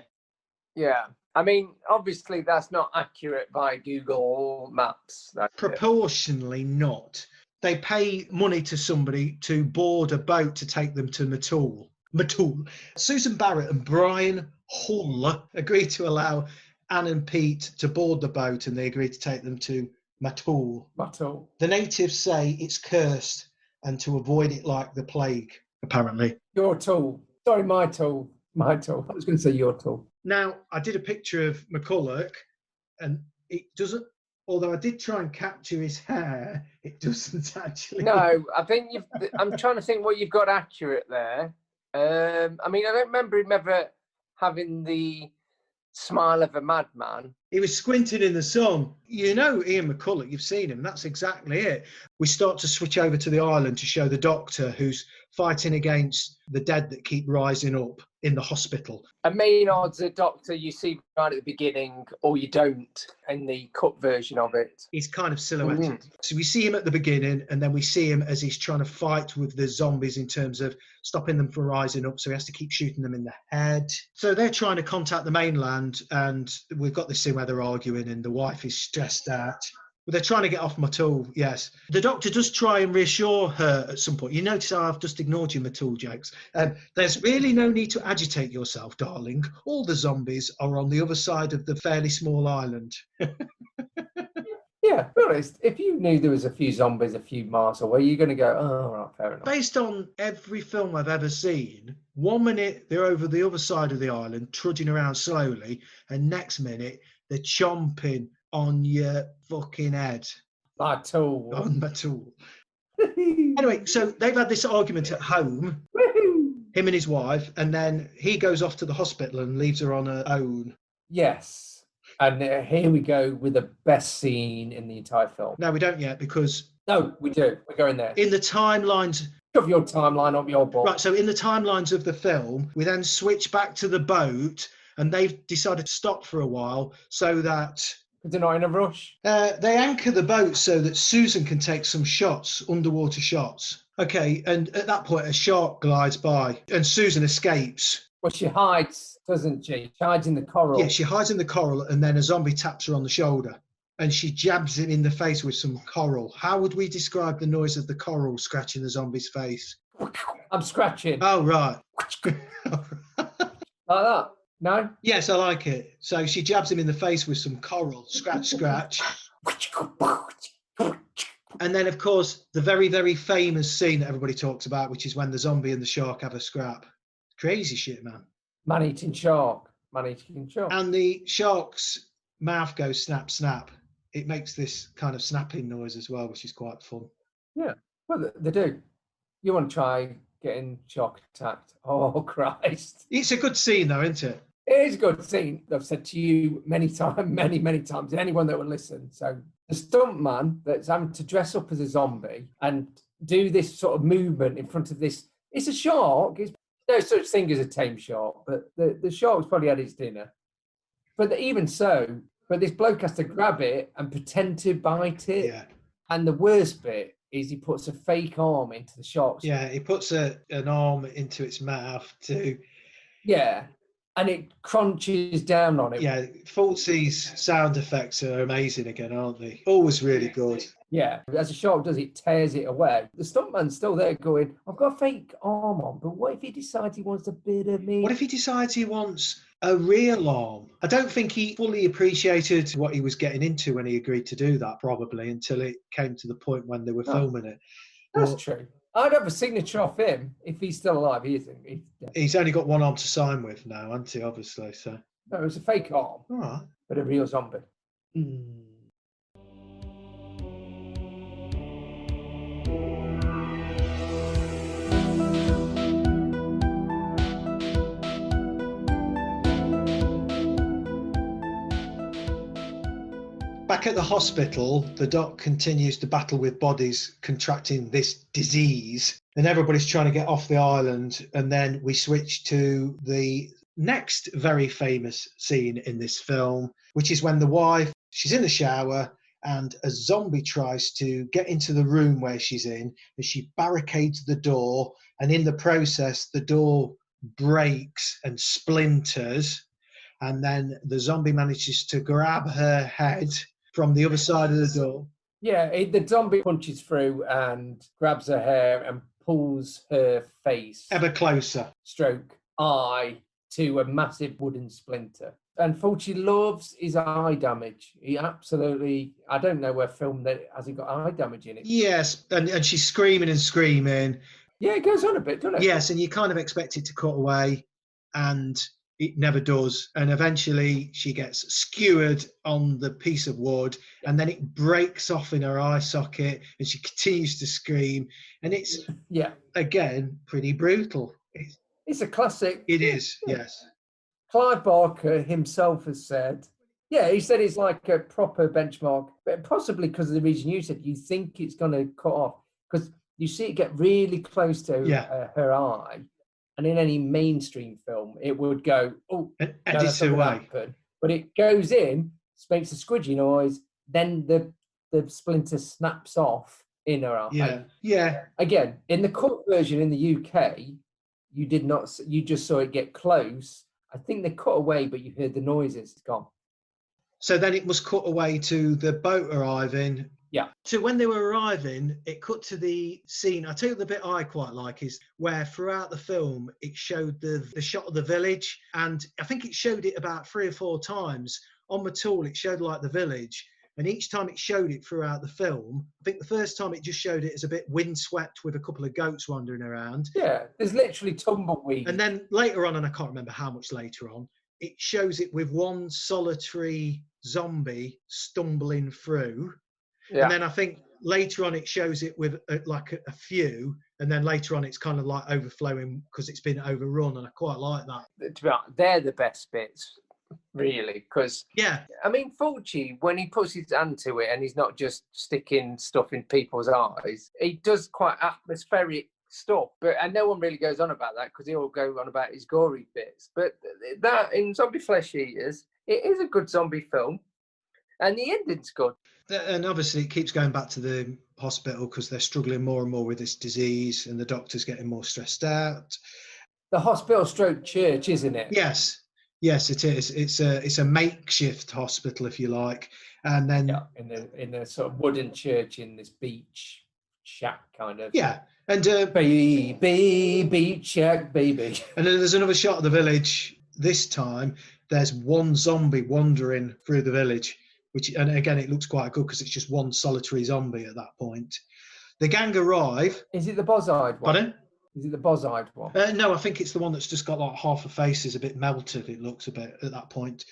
C: Yeah. I mean, obviously that's not accurate by Google Maps.
B: Proportionally not. They pay money to somebody to board a boat to take them to Matul. Susan Barrett and Brian Hull agreed to allow Anne and Pete to board the boat, and they agreed to take them to Matul. The natives say it's cursed and to avoid it like the plague, apparently.
C: Your tool. Sorry, my tool. I was going to say your tool.
B: Now, I did a picture of McCulloch, and it doesn't, although I did try and capture his hair, it doesn't actually.
C: No, I think I'm trying to think what you've got accurate there. I mean, I don't remember him ever having the smile of a madman.
B: He was squinting in the sun. You know Ian McCulloch, you've seen him. That's exactly it. We start to switch over to the island to show the doctor who's fighting against the dead that keep rising up in the hospital.
C: A main odds a doctor you see right at the beginning, or you don't in the cut version of it.
B: He's kind of silhouetted. So we see him at the beginning, and then we see him as he's trying to fight with the zombies in terms of stopping them from rising up. So he has to keep shooting them in the head. So they're trying to contact the mainland, and we've got this scene where they're arguing, and the wife is stressed out. But they're trying to get off Matul, yes. The doctor does try and reassure her at some point. You notice how I've just ignored your Matul jokes. There's really no need to agitate yourself, darling. All the zombies are on the other side of the fairly small island.
C: Yeah, be honest, if you knew there was a few zombies a few miles away, you're going to go, oh, all right, fair enough.
B: Based on every film I've ever seen, 1 minute they're over the other side of the island, trudging around slowly, and next minute they're chomping on your fucking head.
C: Matul.
B: On Matul. Anyway, so they've had this argument at home, him and his wife, and then he goes off to the hospital and leaves her on her own.
C: Yes. And here we go with the best scene in the entire film.
B: No, we don't yet, because...
C: No, we do. We're going there.
B: In the timelines...
C: Shove your timeline up your butt.
B: Right, so in the timelines of the film, we then switch back to the boat, and they've decided to stop for a while so that...
C: They're not in a rush.
B: They anchor the boat so that Susan can take some shots, underwater shots. Okay, and at that point, a shark glides by, and Susan escapes.
C: Well, she hides, doesn't she? She hides in the coral.
B: Yeah, she hides in the coral, and then a zombie taps her on the shoulder, and she jabs him in the face with some coral. How would we describe the noise of the coral scratching the zombie's face?
C: I'm scratching.
B: Oh, right.
C: Like that. No?
B: Yes, I like it. So she jabs him in the face with some coral. Scratch, scratch. And then, of course, the very, very famous scene that everybody talks about, which is when the zombie and the shark have a scrap. Crazy shit, man.
C: Man-eating shark. Man-eating shark.
B: And the shark's mouth goes snap, snap. It makes this kind of snapping noise as well, which is quite fun.
C: Yeah, well, they do. You want to try getting shark attacked. Oh, Christ.
B: It's a good scene, though, isn't it?
C: It is a good scene. I've said to you many times, many times, and anyone that will listen. So the stuntman that's having to dress up as a zombie and do this sort of movement in front of this, it's a shark. It's no such thing as a tame shark, but the shark's probably had its dinner. But even so, but this bloke has to grab it and pretend to bite it.
B: Yeah.
C: And the worst bit is he puts a fake arm into the shark's.
B: Yeah, he puts an arm into its mouth too.
C: Yeah. And it crunches down on it.
B: Yeah, Fultzy's sound effects are amazing again, aren't they? Always really good.
C: Yeah, as a shark does, it tears it away. The stuntman's still there going, I've got a fake arm on, but what if he decides he wants a bit of me?
B: What if he decides he wants a real arm? I don't think he fully appreciated what he was getting into when he agreed to do that, probably, until it came to the point when they were filming it.
C: That's true. I'd have a signature off him if he's still alive. He isn't.
B: He's only got one arm to sign with now, hasn't he, obviously? So.
C: No, it was a fake arm.
B: All right.
C: But a real zombie.
B: Back at the hospital, the doc continues to battle with bodies contracting this disease, and everybody's trying to get off the island. And then we switch to the next very famous scene in this film, which is when the wife, she's in the shower, and a zombie tries to get into the room where she's in, and she barricades the door, and in the process, the door breaks and splinters, and then the zombie manages to grab her head from the other side of the door.
C: Yeah, the zombie punches through and grabs her hair and pulls her face
B: ever closer,
C: stroke eye, to a massive wooden splinter. And Fulci loves his eye damage. He absolutely, I don't know where film that has he got eye damage in it.
B: Yes, and she's screaming and screaming.
C: Yeah, it goes on a bit, doesn't it?
B: Yes, and you kind of expect it to cut away, and it never does. And eventually she gets skewered on the piece of wood, and then it breaks off in her eye socket, and she continues to scream. And it's, again, pretty brutal.
C: It's a classic.
B: It is, yes.
C: Clive Barker himself has said, he said it's like a proper benchmark, but possibly because of the reason you said, you think it's going to cut off. Because you see it get really close to
B: Yeah.
C: her eye, and in any mainstream film, it would go, oh,
B: And
C: no,
B: edit
C: that's not going to
B: away.
C: happen. But it goes in, makes a squidgy noise, then the splinter snaps off in her eye.
B: Yeah. Yeah.
C: Again, in the cut version in the UK, you did not. You just saw it get close. I think they cut away, but you heard the noises. It's gone.
B: So then it was cut away to the boat arriving.
C: Yeah.
B: So when they were arriving, it cut to the scene. I tell you the bit I quite like is where throughout the film it showed the shot of the village, and I think it showed it about 3 or 4 times on the tool. It showed like the village, and each time it showed it throughout the film. I think the first time it just showed it as a bit windswept with a couple of goats wandering around.
C: Yeah, there's literally tumbleweed.
B: And then later on, and I can't remember how much later on, it shows it with one solitary zombie stumbling through.
C: Yeah.
B: And then I think later on it shows it with a few, and then later on it's kind of like overflowing because it's been overrun, and I quite like that.
C: To be honest, they're the best bits, really, because
B: Yeah,
C: I mean, Fulci, when he puts his hand to it and he's not just sticking stuff in people's eyes, he does quite atmospheric stuff. But and no one really goes on about that because they all go on about his gory bits. But that in Zombie Flesh Eaters, it is a good zombie film, and the ending's good.
B: and obviously it keeps going back to the hospital because they're struggling more and more with this disease, and the doctor's getting more stressed out.
C: The hospital stroke church, isn't it?
B: Yes, it is. It's a makeshift hospital, if you like, and then
C: in a sort of wooden church in this beach shack kind of.
B: Yeah, and
C: baby beach shack, baby.
B: And then there's another shot of the village. This time, there's one zombie wandering through the village, and again, it looks quite good because it's just one solitary zombie at that point. The gang arrive.
C: Is it the boz-eyed one?
B: Pardon?
C: Is it the boz-eyed one?
B: No, I think it's the one that's just got like half a face is a bit melted. It looks a bit at that point.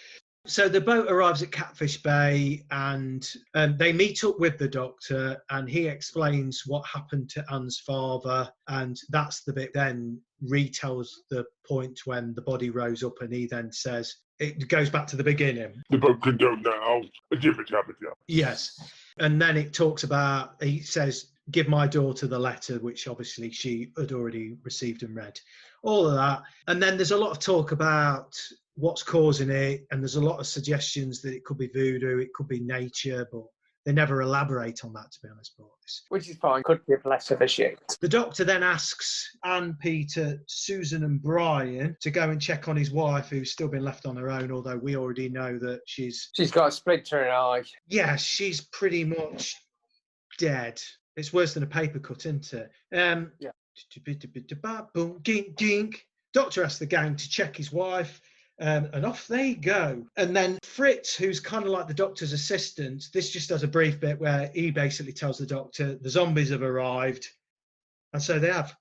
B: So the boat arrives at Catfish Bay, and they meet up with the doctor, and he explains what happened to Anne's father, and that's the bit then retells the point when the body rose up, and he then says, it goes back to the beginning.
D: The boat can go now.
B: Yes. And then it talks about, he says, give my daughter the letter, which obviously she had already received and read. All of that. And then there's a lot of talk about what's causing it, and there's a lot of suggestions that it could be voodoo, it could be nature, but they never elaborate on that, to be honest, boys.
C: Which is fine, could give less of a shit.
B: The doctor then asks Anne, Peter, Susan and Brian to go and check on his wife, who's still been left on her own, although we already know that she's
C: got a splinter in her eye.
B: Yeah, she's pretty much dead. It's worse than a paper cut, isn't it?
C: Yeah.
B: Boom, gink, gink. Doctor asks the gang to check his wife. And off they go. And then Fritz, who's kind of like the doctor's assistant, this just does a brief bit where he basically tells the doctor the zombies have arrived. And so they have.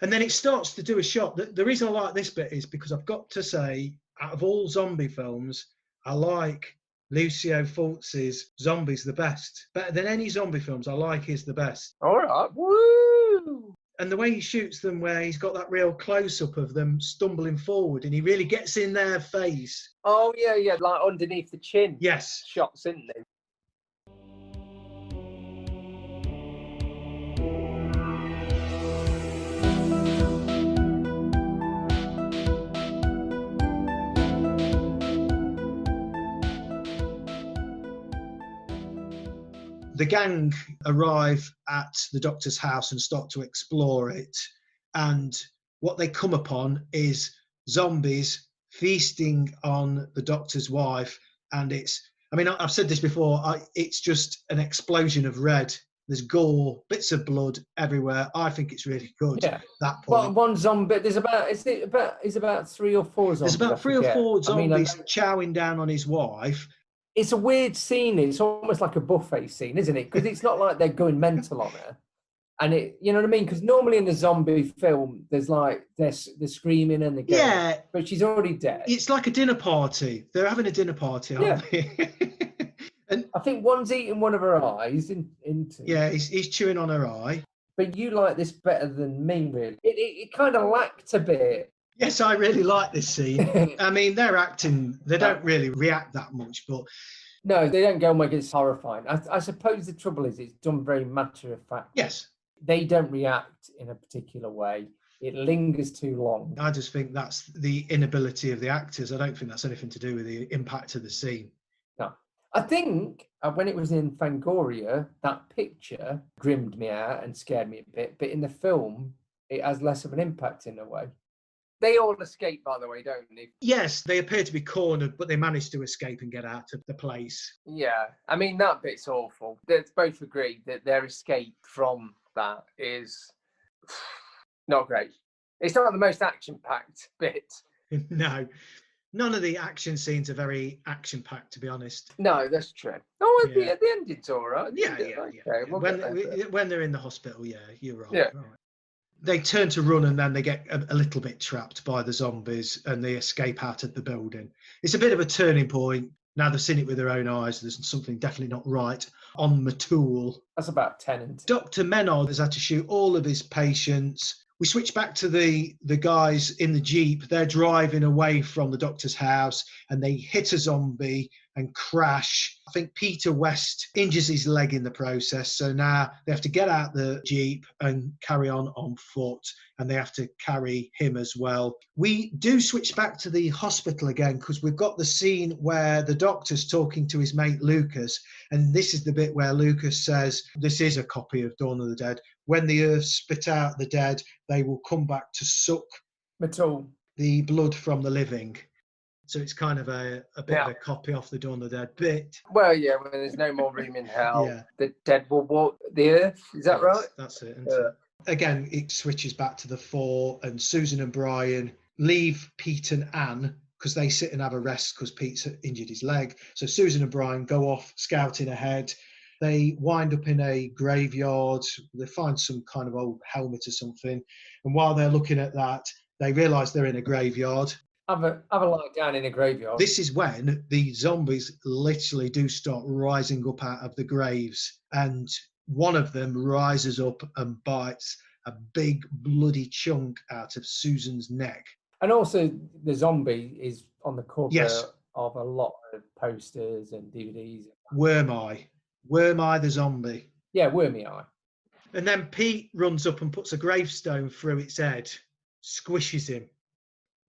B: And then it starts to do a shot. The reason I like this bit is because I've got to say, out of all zombie films, I like Lucio Fulci's Zombies the best. Better than any zombie films, I like his the best.
C: All right. Woo!
B: And the way he shoots them, where he's got that real close-up of them stumbling forward, and he really gets in their face.
C: Oh, yeah, like underneath the chin.
B: Yes.
C: Shots, isn't they?
B: The gang arrive at the doctor's house and start to explore it. And what they come upon is zombies feasting on the doctor's wife. And I've said this before, it's just an explosion of red. There's gore, bits of blood everywhere. I think it's really good.
C: Yeah.
B: That point.
C: Well, one zombie. There's about 3 or 4 zombies.
B: There's about 3 or 4 zombies chowing down on his wife.
C: It's a weird scene. It's almost like a buffet scene, isn't it? Because it's not like they're going mental on her. And you know what I mean? Because normally in the zombie film, there's like, they're screaming and they're going.
B: Yeah.
C: But she's already dead.
B: It's like a dinner party. They're having a dinner party, aren't they? And
C: I think one's eating one of her eyes.
B: Yeah, he's chewing on her eye.
C: But you like this better than me, really. It kind of lacked a bit.
B: Yes, I really like this scene. I mean, they're acting, they don't really react that much, but...
C: No, they don't go, oh my God, it's horrifying. I suppose the trouble is it's done very matter of fact.
B: Yes.
C: they don't react in a particular way. It lingers too long.
B: I just think that's the inability of the actors. I don't think that's anything to do with the impact of the scene.
C: No. I think when it was in Fangoria, that picture grimmed me out and scared me a bit. But in the film, it has less of an impact in a way. They all escape, by the way, don't they?
B: Yes, they appear to be cornered, but they manage to escape and get out of the place.
C: Yeah. I mean, that bit's awful. Let's both agree that their escape from that is not great. It's not the most action-packed bit.
B: No. None of the action scenes are very action-packed, to be honest.
C: No, that's true. Oh,
B: Yeah.
C: at the end it's all right.
B: Yeah.
C: Okay, we'll
B: when they're in the hospital, yeah, you're right.
C: Yeah.
B: Right. They turn to run and then they get a little bit trapped by the zombies and they escape out of the building. It's a bit of a turning point. Now they've seen it with their own eyes. There's something definitely not right on Matul.
C: That's about 10.
B: Dr. Menard has had to shoot all of his patients. We switch back to the guys in the Jeep. They're driving away from the doctor's house and they hit a zombie and crash. I think Peter West injures his leg in the process. So now they have to get out the Jeep and carry on foot, and they have to carry him as well. We do switch back to the hospital again because we've got the scene where the doctor's talking to his mate Lucas, and this is the bit where Lucas says, this is a copy of Dawn of the Dead. When the earth spit out the dead, they will come back to suck
C: Matul.
B: the blood from the living. So it's kind of a bit of a copy off the Dawn of the Dead bit.
C: Well, yeah, when there's no more room in hell,
B: Yeah.
C: the dead will walk the earth. Is that right?
B: That's it. Again, it switches back to the four, and Susan and Brian leave Pete and Anne because they sit and have a rest because Pete's injured his leg. So Susan and Brian go off scouting ahead. They wind up in a graveyard. They find some kind of old helmet or something. And while they're looking at that, they realise they're in a graveyard.
C: Have a lie down in a graveyard.
B: This is when the zombies literally do start rising up out of the graves. And one of them rises up and bites a big bloody chunk out of Susan's neck.
C: And also the zombie is on the cover
B: Yes.
C: of a lot of posters and DVDs.
B: Worm Eye the zombie.
C: Yeah, Wormy Eye.
B: And then Pete runs up and puts a gravestone through its head, squishes him.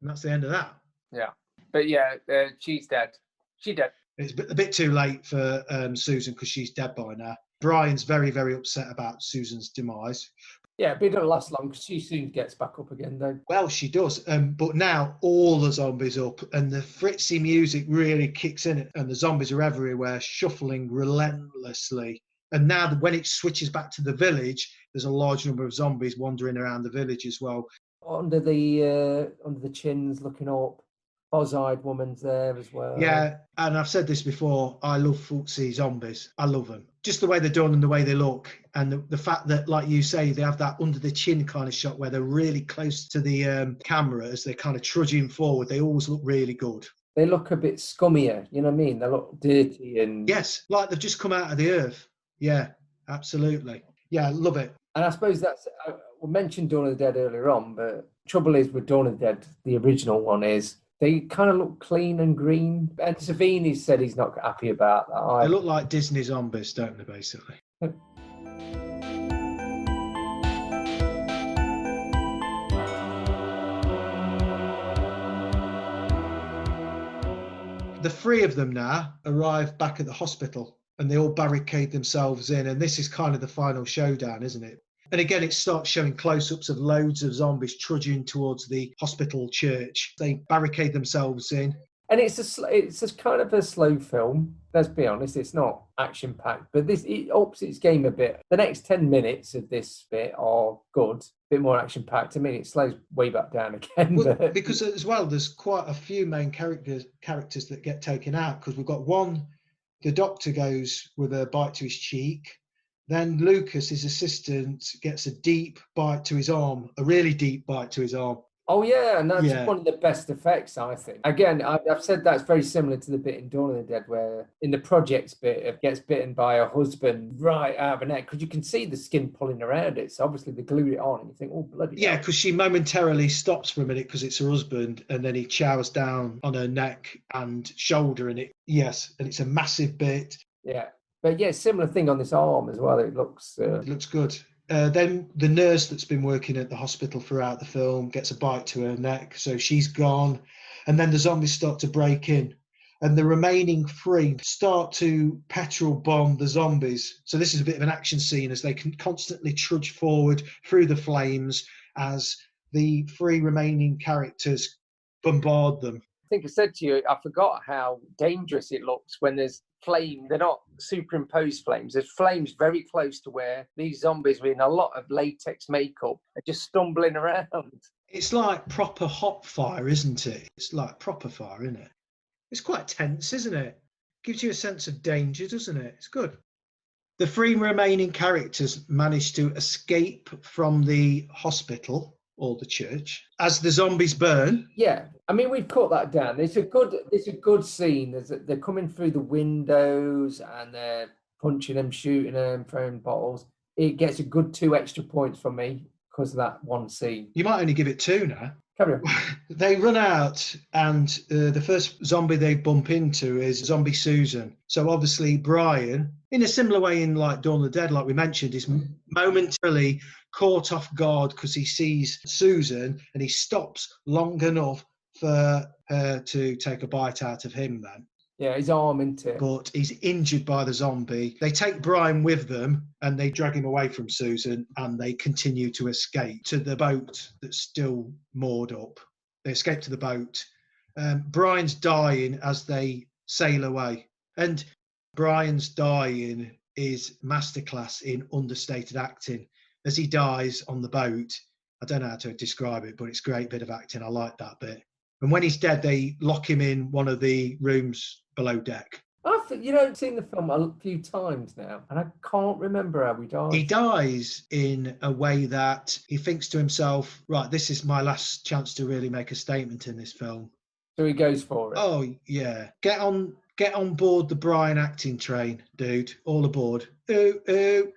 B: And that's the end of that.
C: Yeah. But yeah, she's dead. She's dead.
B: It's a bit too late for Susan because she's dead by now. Brian's very, very upset about Susan's demise.
C: Yeah, but it doesn't last long because she soon gets back up again, though.
B: Well, she does. But now all the zombies up and the Fritzy music really kicks in and the zombies are everywhere, shuffling relentlessly. And now when it switches back to the village, there's a large number of zombies wandering around the village as well.
C: Under the chins, looking up. Boz-eyed woman's there as well.
B: Yeah, and I've said this before, I love Footsy zombies. I love them. Just the way they're done and the way they look. And the fact that, like you say, they have that under the chin kind of shot where they're really close to the camera as they're kind of trudging forward. They always look really good.
C: They look a bit scummier, you know what I mean? They look dirty and...
B: Yes, like they've just come out of the earth. Yeah, absolutely. Yeah, love it.
C: And I suppose that's... we mentioned Dawn of the Dead earlier on, but trouble is with Dawn of the Dead, the original one is... They kind of look clean and green. And Savini said he's not happy about that.
B: They look like Disney zombies, don't they, basically? The three of them now arrive back at the hospital and they all barricade themselves in. And this is kind of the final showdown, isn't it? And again, it starts showing close-ups of loads of zombies trudging towards the hospital church. They barricade themselves in. And
C: it's a kind of a slow film. Let's be honest, it's not action-packed, but it ups its game a bit. The next 10 minutes of this bit are good, a bit more action-packed. I mean, it slows way back down again.
B: Well, because as well, there's quite a few main characters that get taken out, because we've got one, the doctor goes with a bite to his cheek. Then Lucas, his assistant, gets a deep bite to his arm, a really deep bite to his arm.
C: Oh, yeah, and that's one of the best effects, I think. Again, I've said that's very similar to the bit in Dawn of the Dead where in the projects bit, it gets bitten by a husband right out of her neck because you can see the skin pulling around it. So obviously they glued it on and you think, oh, bloody
B: Yeah, because she momentarily stops for a minute because it's her husband and then he chows down on her neck and shoulder and it's a massive bit.
C: Yeah. But yeah, similar thing on this arm as well. It looks
B: good. Then the nurse that's been working at the hospital throughout the film gets a bite to her neck, so she's gone. And then the zombies start to break in. And the remaining 3 start to petrol bomb the zombies. So this is a bit of an action scene as they can constantly trudge forward through the flames as the 3 remaining characters bombard them.
C: I think I said to you, I forgot how dangerous it looks when there's flame. They're not superimposed flames. There's flames very close to where these zombies with a lot of latex makeup are just stumbling around.
B: It's like proper hot fire, isn't it? It's like proper fire, isn't it? It's quite tense, isn't it? Gives you a sense of danger, doesn't it? It's good. The 3 remaining characters manage to escape from the hospital or the church as the zombies burn.
C: Yeah, I mean, we've cut that down. It's a good scene. They're coming through the windows and they're punching them, shooting them, throwing bottles. It gets a good 2 extra points from me because of that one scene.
B: You might only give it 2 now.
C: Carry on.
B: They run out, and the first zombie they bump into is Zombie Susan. So obviously Brian, in a similar way in like Dawn of the Dead, like we mentioned, is momentarily caught off guard because he sees Susan and he stops long enough for her to take a bite out of him then.
C: Yeah, his arm into it.
B: But he's injured by the zombie. They take Brian with them and they drag him away from Susan and they continue to escape to the boat that's still moored up. They escape to the boat. Brian's dying as they sail away. And Brian's dying is masterclass in understated acting. As he dies on the boat, I don't know how to describe it, but it's a great bit of acting. I like that bit. And when he's dead, they lock him in one of the rooms below deck.
C: I've seen the film a few times now, and I can't remember how he dies.
B: He dies in a way that he thinks to himself, right, this is my last chance to really make a statement in this film.
C: So he goes for it.
B: Oh, yeah. Get on board the Brian acting train, dude. All aboard. Ooh, ooh.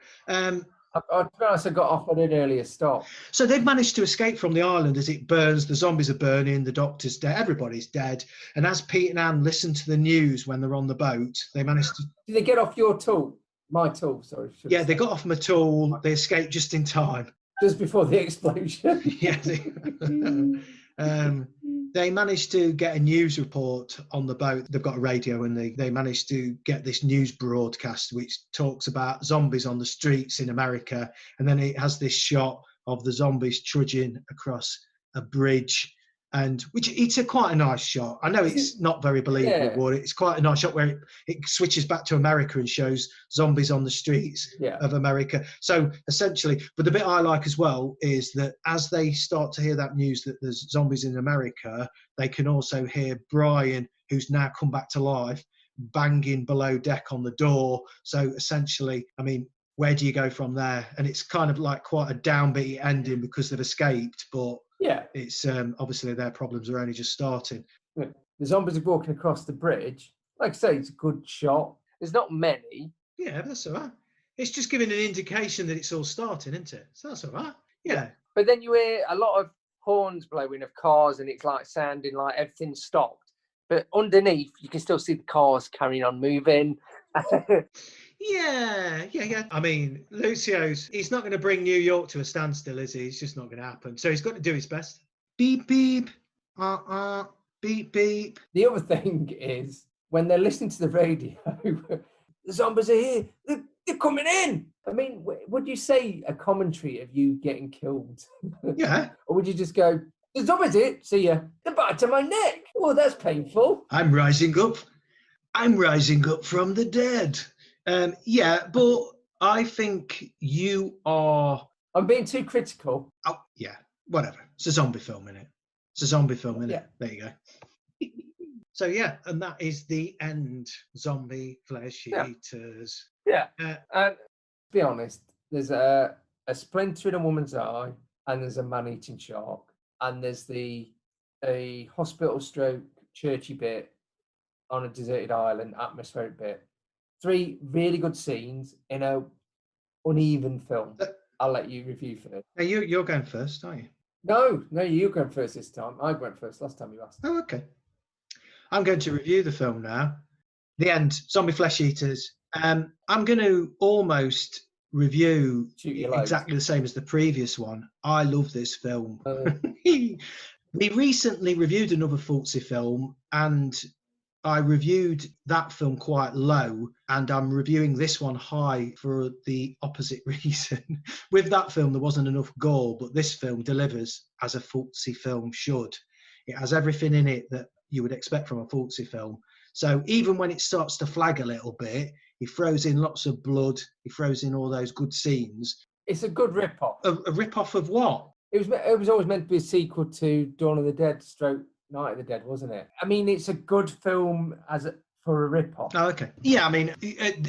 C: To be honest, I got off at an earlier stop.
B: So they've managed to escape from the island as it burns. The zombies are burning. The doctor's dead. Everybody's dead. And as Pete and Anne listen to the news when they're on the boat, they managed to...
C: Did they get off your tool? My tool, sorry.
B: Yeah, they got off my tool. They escaped just in time.
C: Just before the explosion.
B: Yeah. They managed to get a news report on the boat. They've got a radio and they managed to get this news broadcast which talks about zombies on the streets in America. And then it has this shot of the zombies trudging across a bridge, and which it's quite a nice shot. I know it's not very believable, but it's quite a nice shot where it switches back to America and shows zombies on the streets of America. So essentially, but the bit I like as well is that as they start to hear that news that there's zombies in America, they can also hear Brian, who's now come back to life, banging below deck on the door. So essentially, I mean, where do you go from there? And it's kind of like quite a downbeat ending because they've escaped, but
C: yeah,
B: it's obviously their problems are only just starting.
C: The zombies are walking across the bridge. Like I say, it's a good shot. There's not many.
B: Yeah, that's all right. It's just giving an indication that it's all starting, isn't it? So that's all right. Yeah.
C: But then you hear a lot of horns blowing of cars and it's like sounding like everything's stopped. But underneath, you can still see the cars carrying on moving.
B: Yeah. I mean, he's not going to bring New York to a standstill, is he? It's just not going to happen. So he's got to do his best. Beep, beep. Beep, beep.
C: The other thing is, when they're listening to the radio, the zombies are here. They're coming in. I mean, would you say a commentary of you getting killed?
B: Yeah.
C: Or would you just go, the zombies here, see ya. The bite to my neck. Oh, that's painful.
B: I'm rising up from the dead. Yeah, but I think you are...
C: I'm being too critical.
B: Oh, yeah, whatever. It's a zombie film, innit? It's a zombie film, innit?
C: Yeah.
B: There you go. So, yeah, and that is the end. Zombie flesh eaters.
C: Yeah. And to be honest, there's a splinter in a woman's eye, and there's a man-eating shark, and there's a hospital stroke churchy bit on a deserted island, atmospheric bit. 3 really good scenes in a uneven film. I'll let you review first.
B: Now you're going first, aren't you?
C: No, you're going first this time. I went first last time you asked.
B: Oh, okay. I'm going to review the film now. The end, Zombie Flesh Eaters. I'm going to almost review
C: Shoot your load.
B: exactly the same as the previous one. I love this film. We recently reviewed another Fulci film, and I reviewed that film quite low, and I'm reviewing this one high for the opposite reason. With that film, there wasn't enough gore, but this film delivers as a Fulci film should. It has everything in it that you would expect from a Fulci film. So even when it starts to flag a little bit, he throws in lots of blood, he throws in all those good scenes.
C: It's a good rip-off.
B: A rip-off of what?
C: It was always meant to be a sequel to Dawn of the Dead / Night of the Dead, wasn't it? I mean, it's a good film for a rip-off.
B: Oh, okay. Yeah, I mean,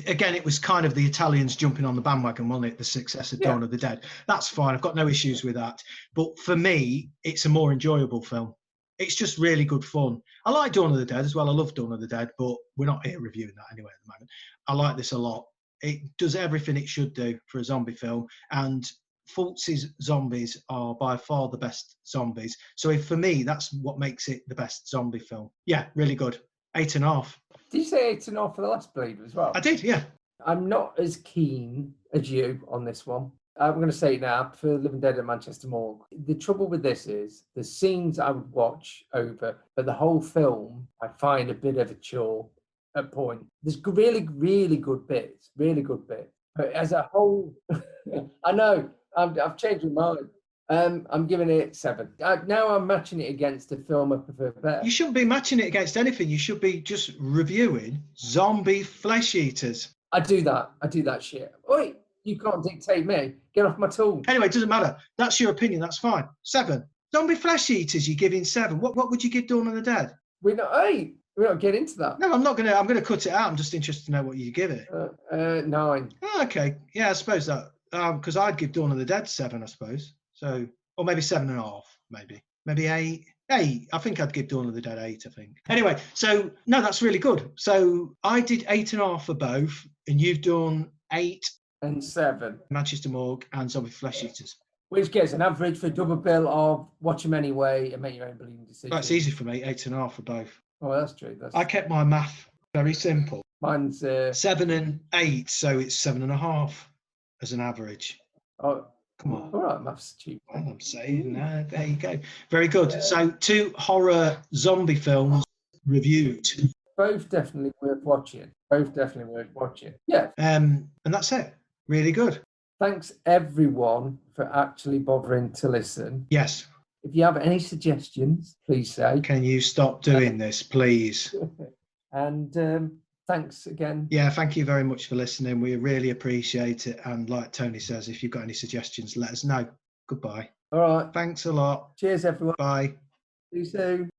B: again, it was kind of the Italians jumping on the bandwagon, wasn't it? The success of Dawn of the Dead. That's fine. I've got no issues with that. But for me, it's a more enjoyable film. It's just really good fun. I like Dawn of the Dead as well. I love Dawn of the Dead, but we're not here reviewing that anyway at the moment. I like this a lot. It does everything it should do for a zombie film, and Fulci's zombies are by far the best zombies. So for me, that's what makes it the best zombie film. Yeah, really good. 8.5.
C: Did you say 8.5 for The Last Bleed as well?
B: I did, yeah.
C: I'm not as keen as you on this one. I'm going to say it now, for Living Dead at Manchester Morgue. The trouble with this is the scenes I would watch over, but the whole film I find a bit of a chore at point. There's really, really good bits, But as a whole, I know, I've changed my mind. I'm giving it 7. Now I'm matching it against a film I prefer better.
B: You shouldn't be matching it against anything. You should be just reviewing zombie flesh eaters.
C: I do that shit. Oi, you can't dictate me. Get off my tool.
B: Anyway, it doesn't matter. That's your opinion. That's fine. 7. Zombie flesh eaters, you're giving 7. What would you give Dawn of the Dead?
C: We're not getting into that.
B: No, I'm gonna cut it out. I'm just interested to know what you give it.
C: 9.
B: Oh, okay. Yeah, I suppose that. Because I'd give Dawn of the Dead 7, I suppose. So, or maybe 7.5, maybe 8. 8. I think I'd give Dawn of the Dead 8, I think. Anyway, so no, that's really good. So I did 8.5 for both, and you've done 8
C: and 7.
B: Manchester Morgue and Zombie Flesh Eaters.
C: Which gets an average for a double bill of watch them anyway and make your own believing decision.
B: That's easy for me, 8.5 for both.
C: Oh, that's true.
B: I kept my math very simple.
C: Mine's
B: 7 and 8, so it's 7.5 as an average.
C: Oh,
B: come on.
C: All right, maths cheap.
B: Well, I'm saying, there you go. Very good. So 2 horror zombie films reviewed.
C: Both definitely worth watching. Yeah.
B: And that's it. Really good.
C: Thanks everyone for actually bothering to listen.
B: Yes.
C: If you have any suggestions, please say.
B: Can you stop doing this, please?
C: And thanks again.
B: Yeah, thank you very much for listening. We really appreciate it. And like Tony says, if you've got any suggestions, let us know. Goodbye.
C: All right.
B: Thanks a lot.
C: Cheers, everyone.
B: Bye.
C: See you soon.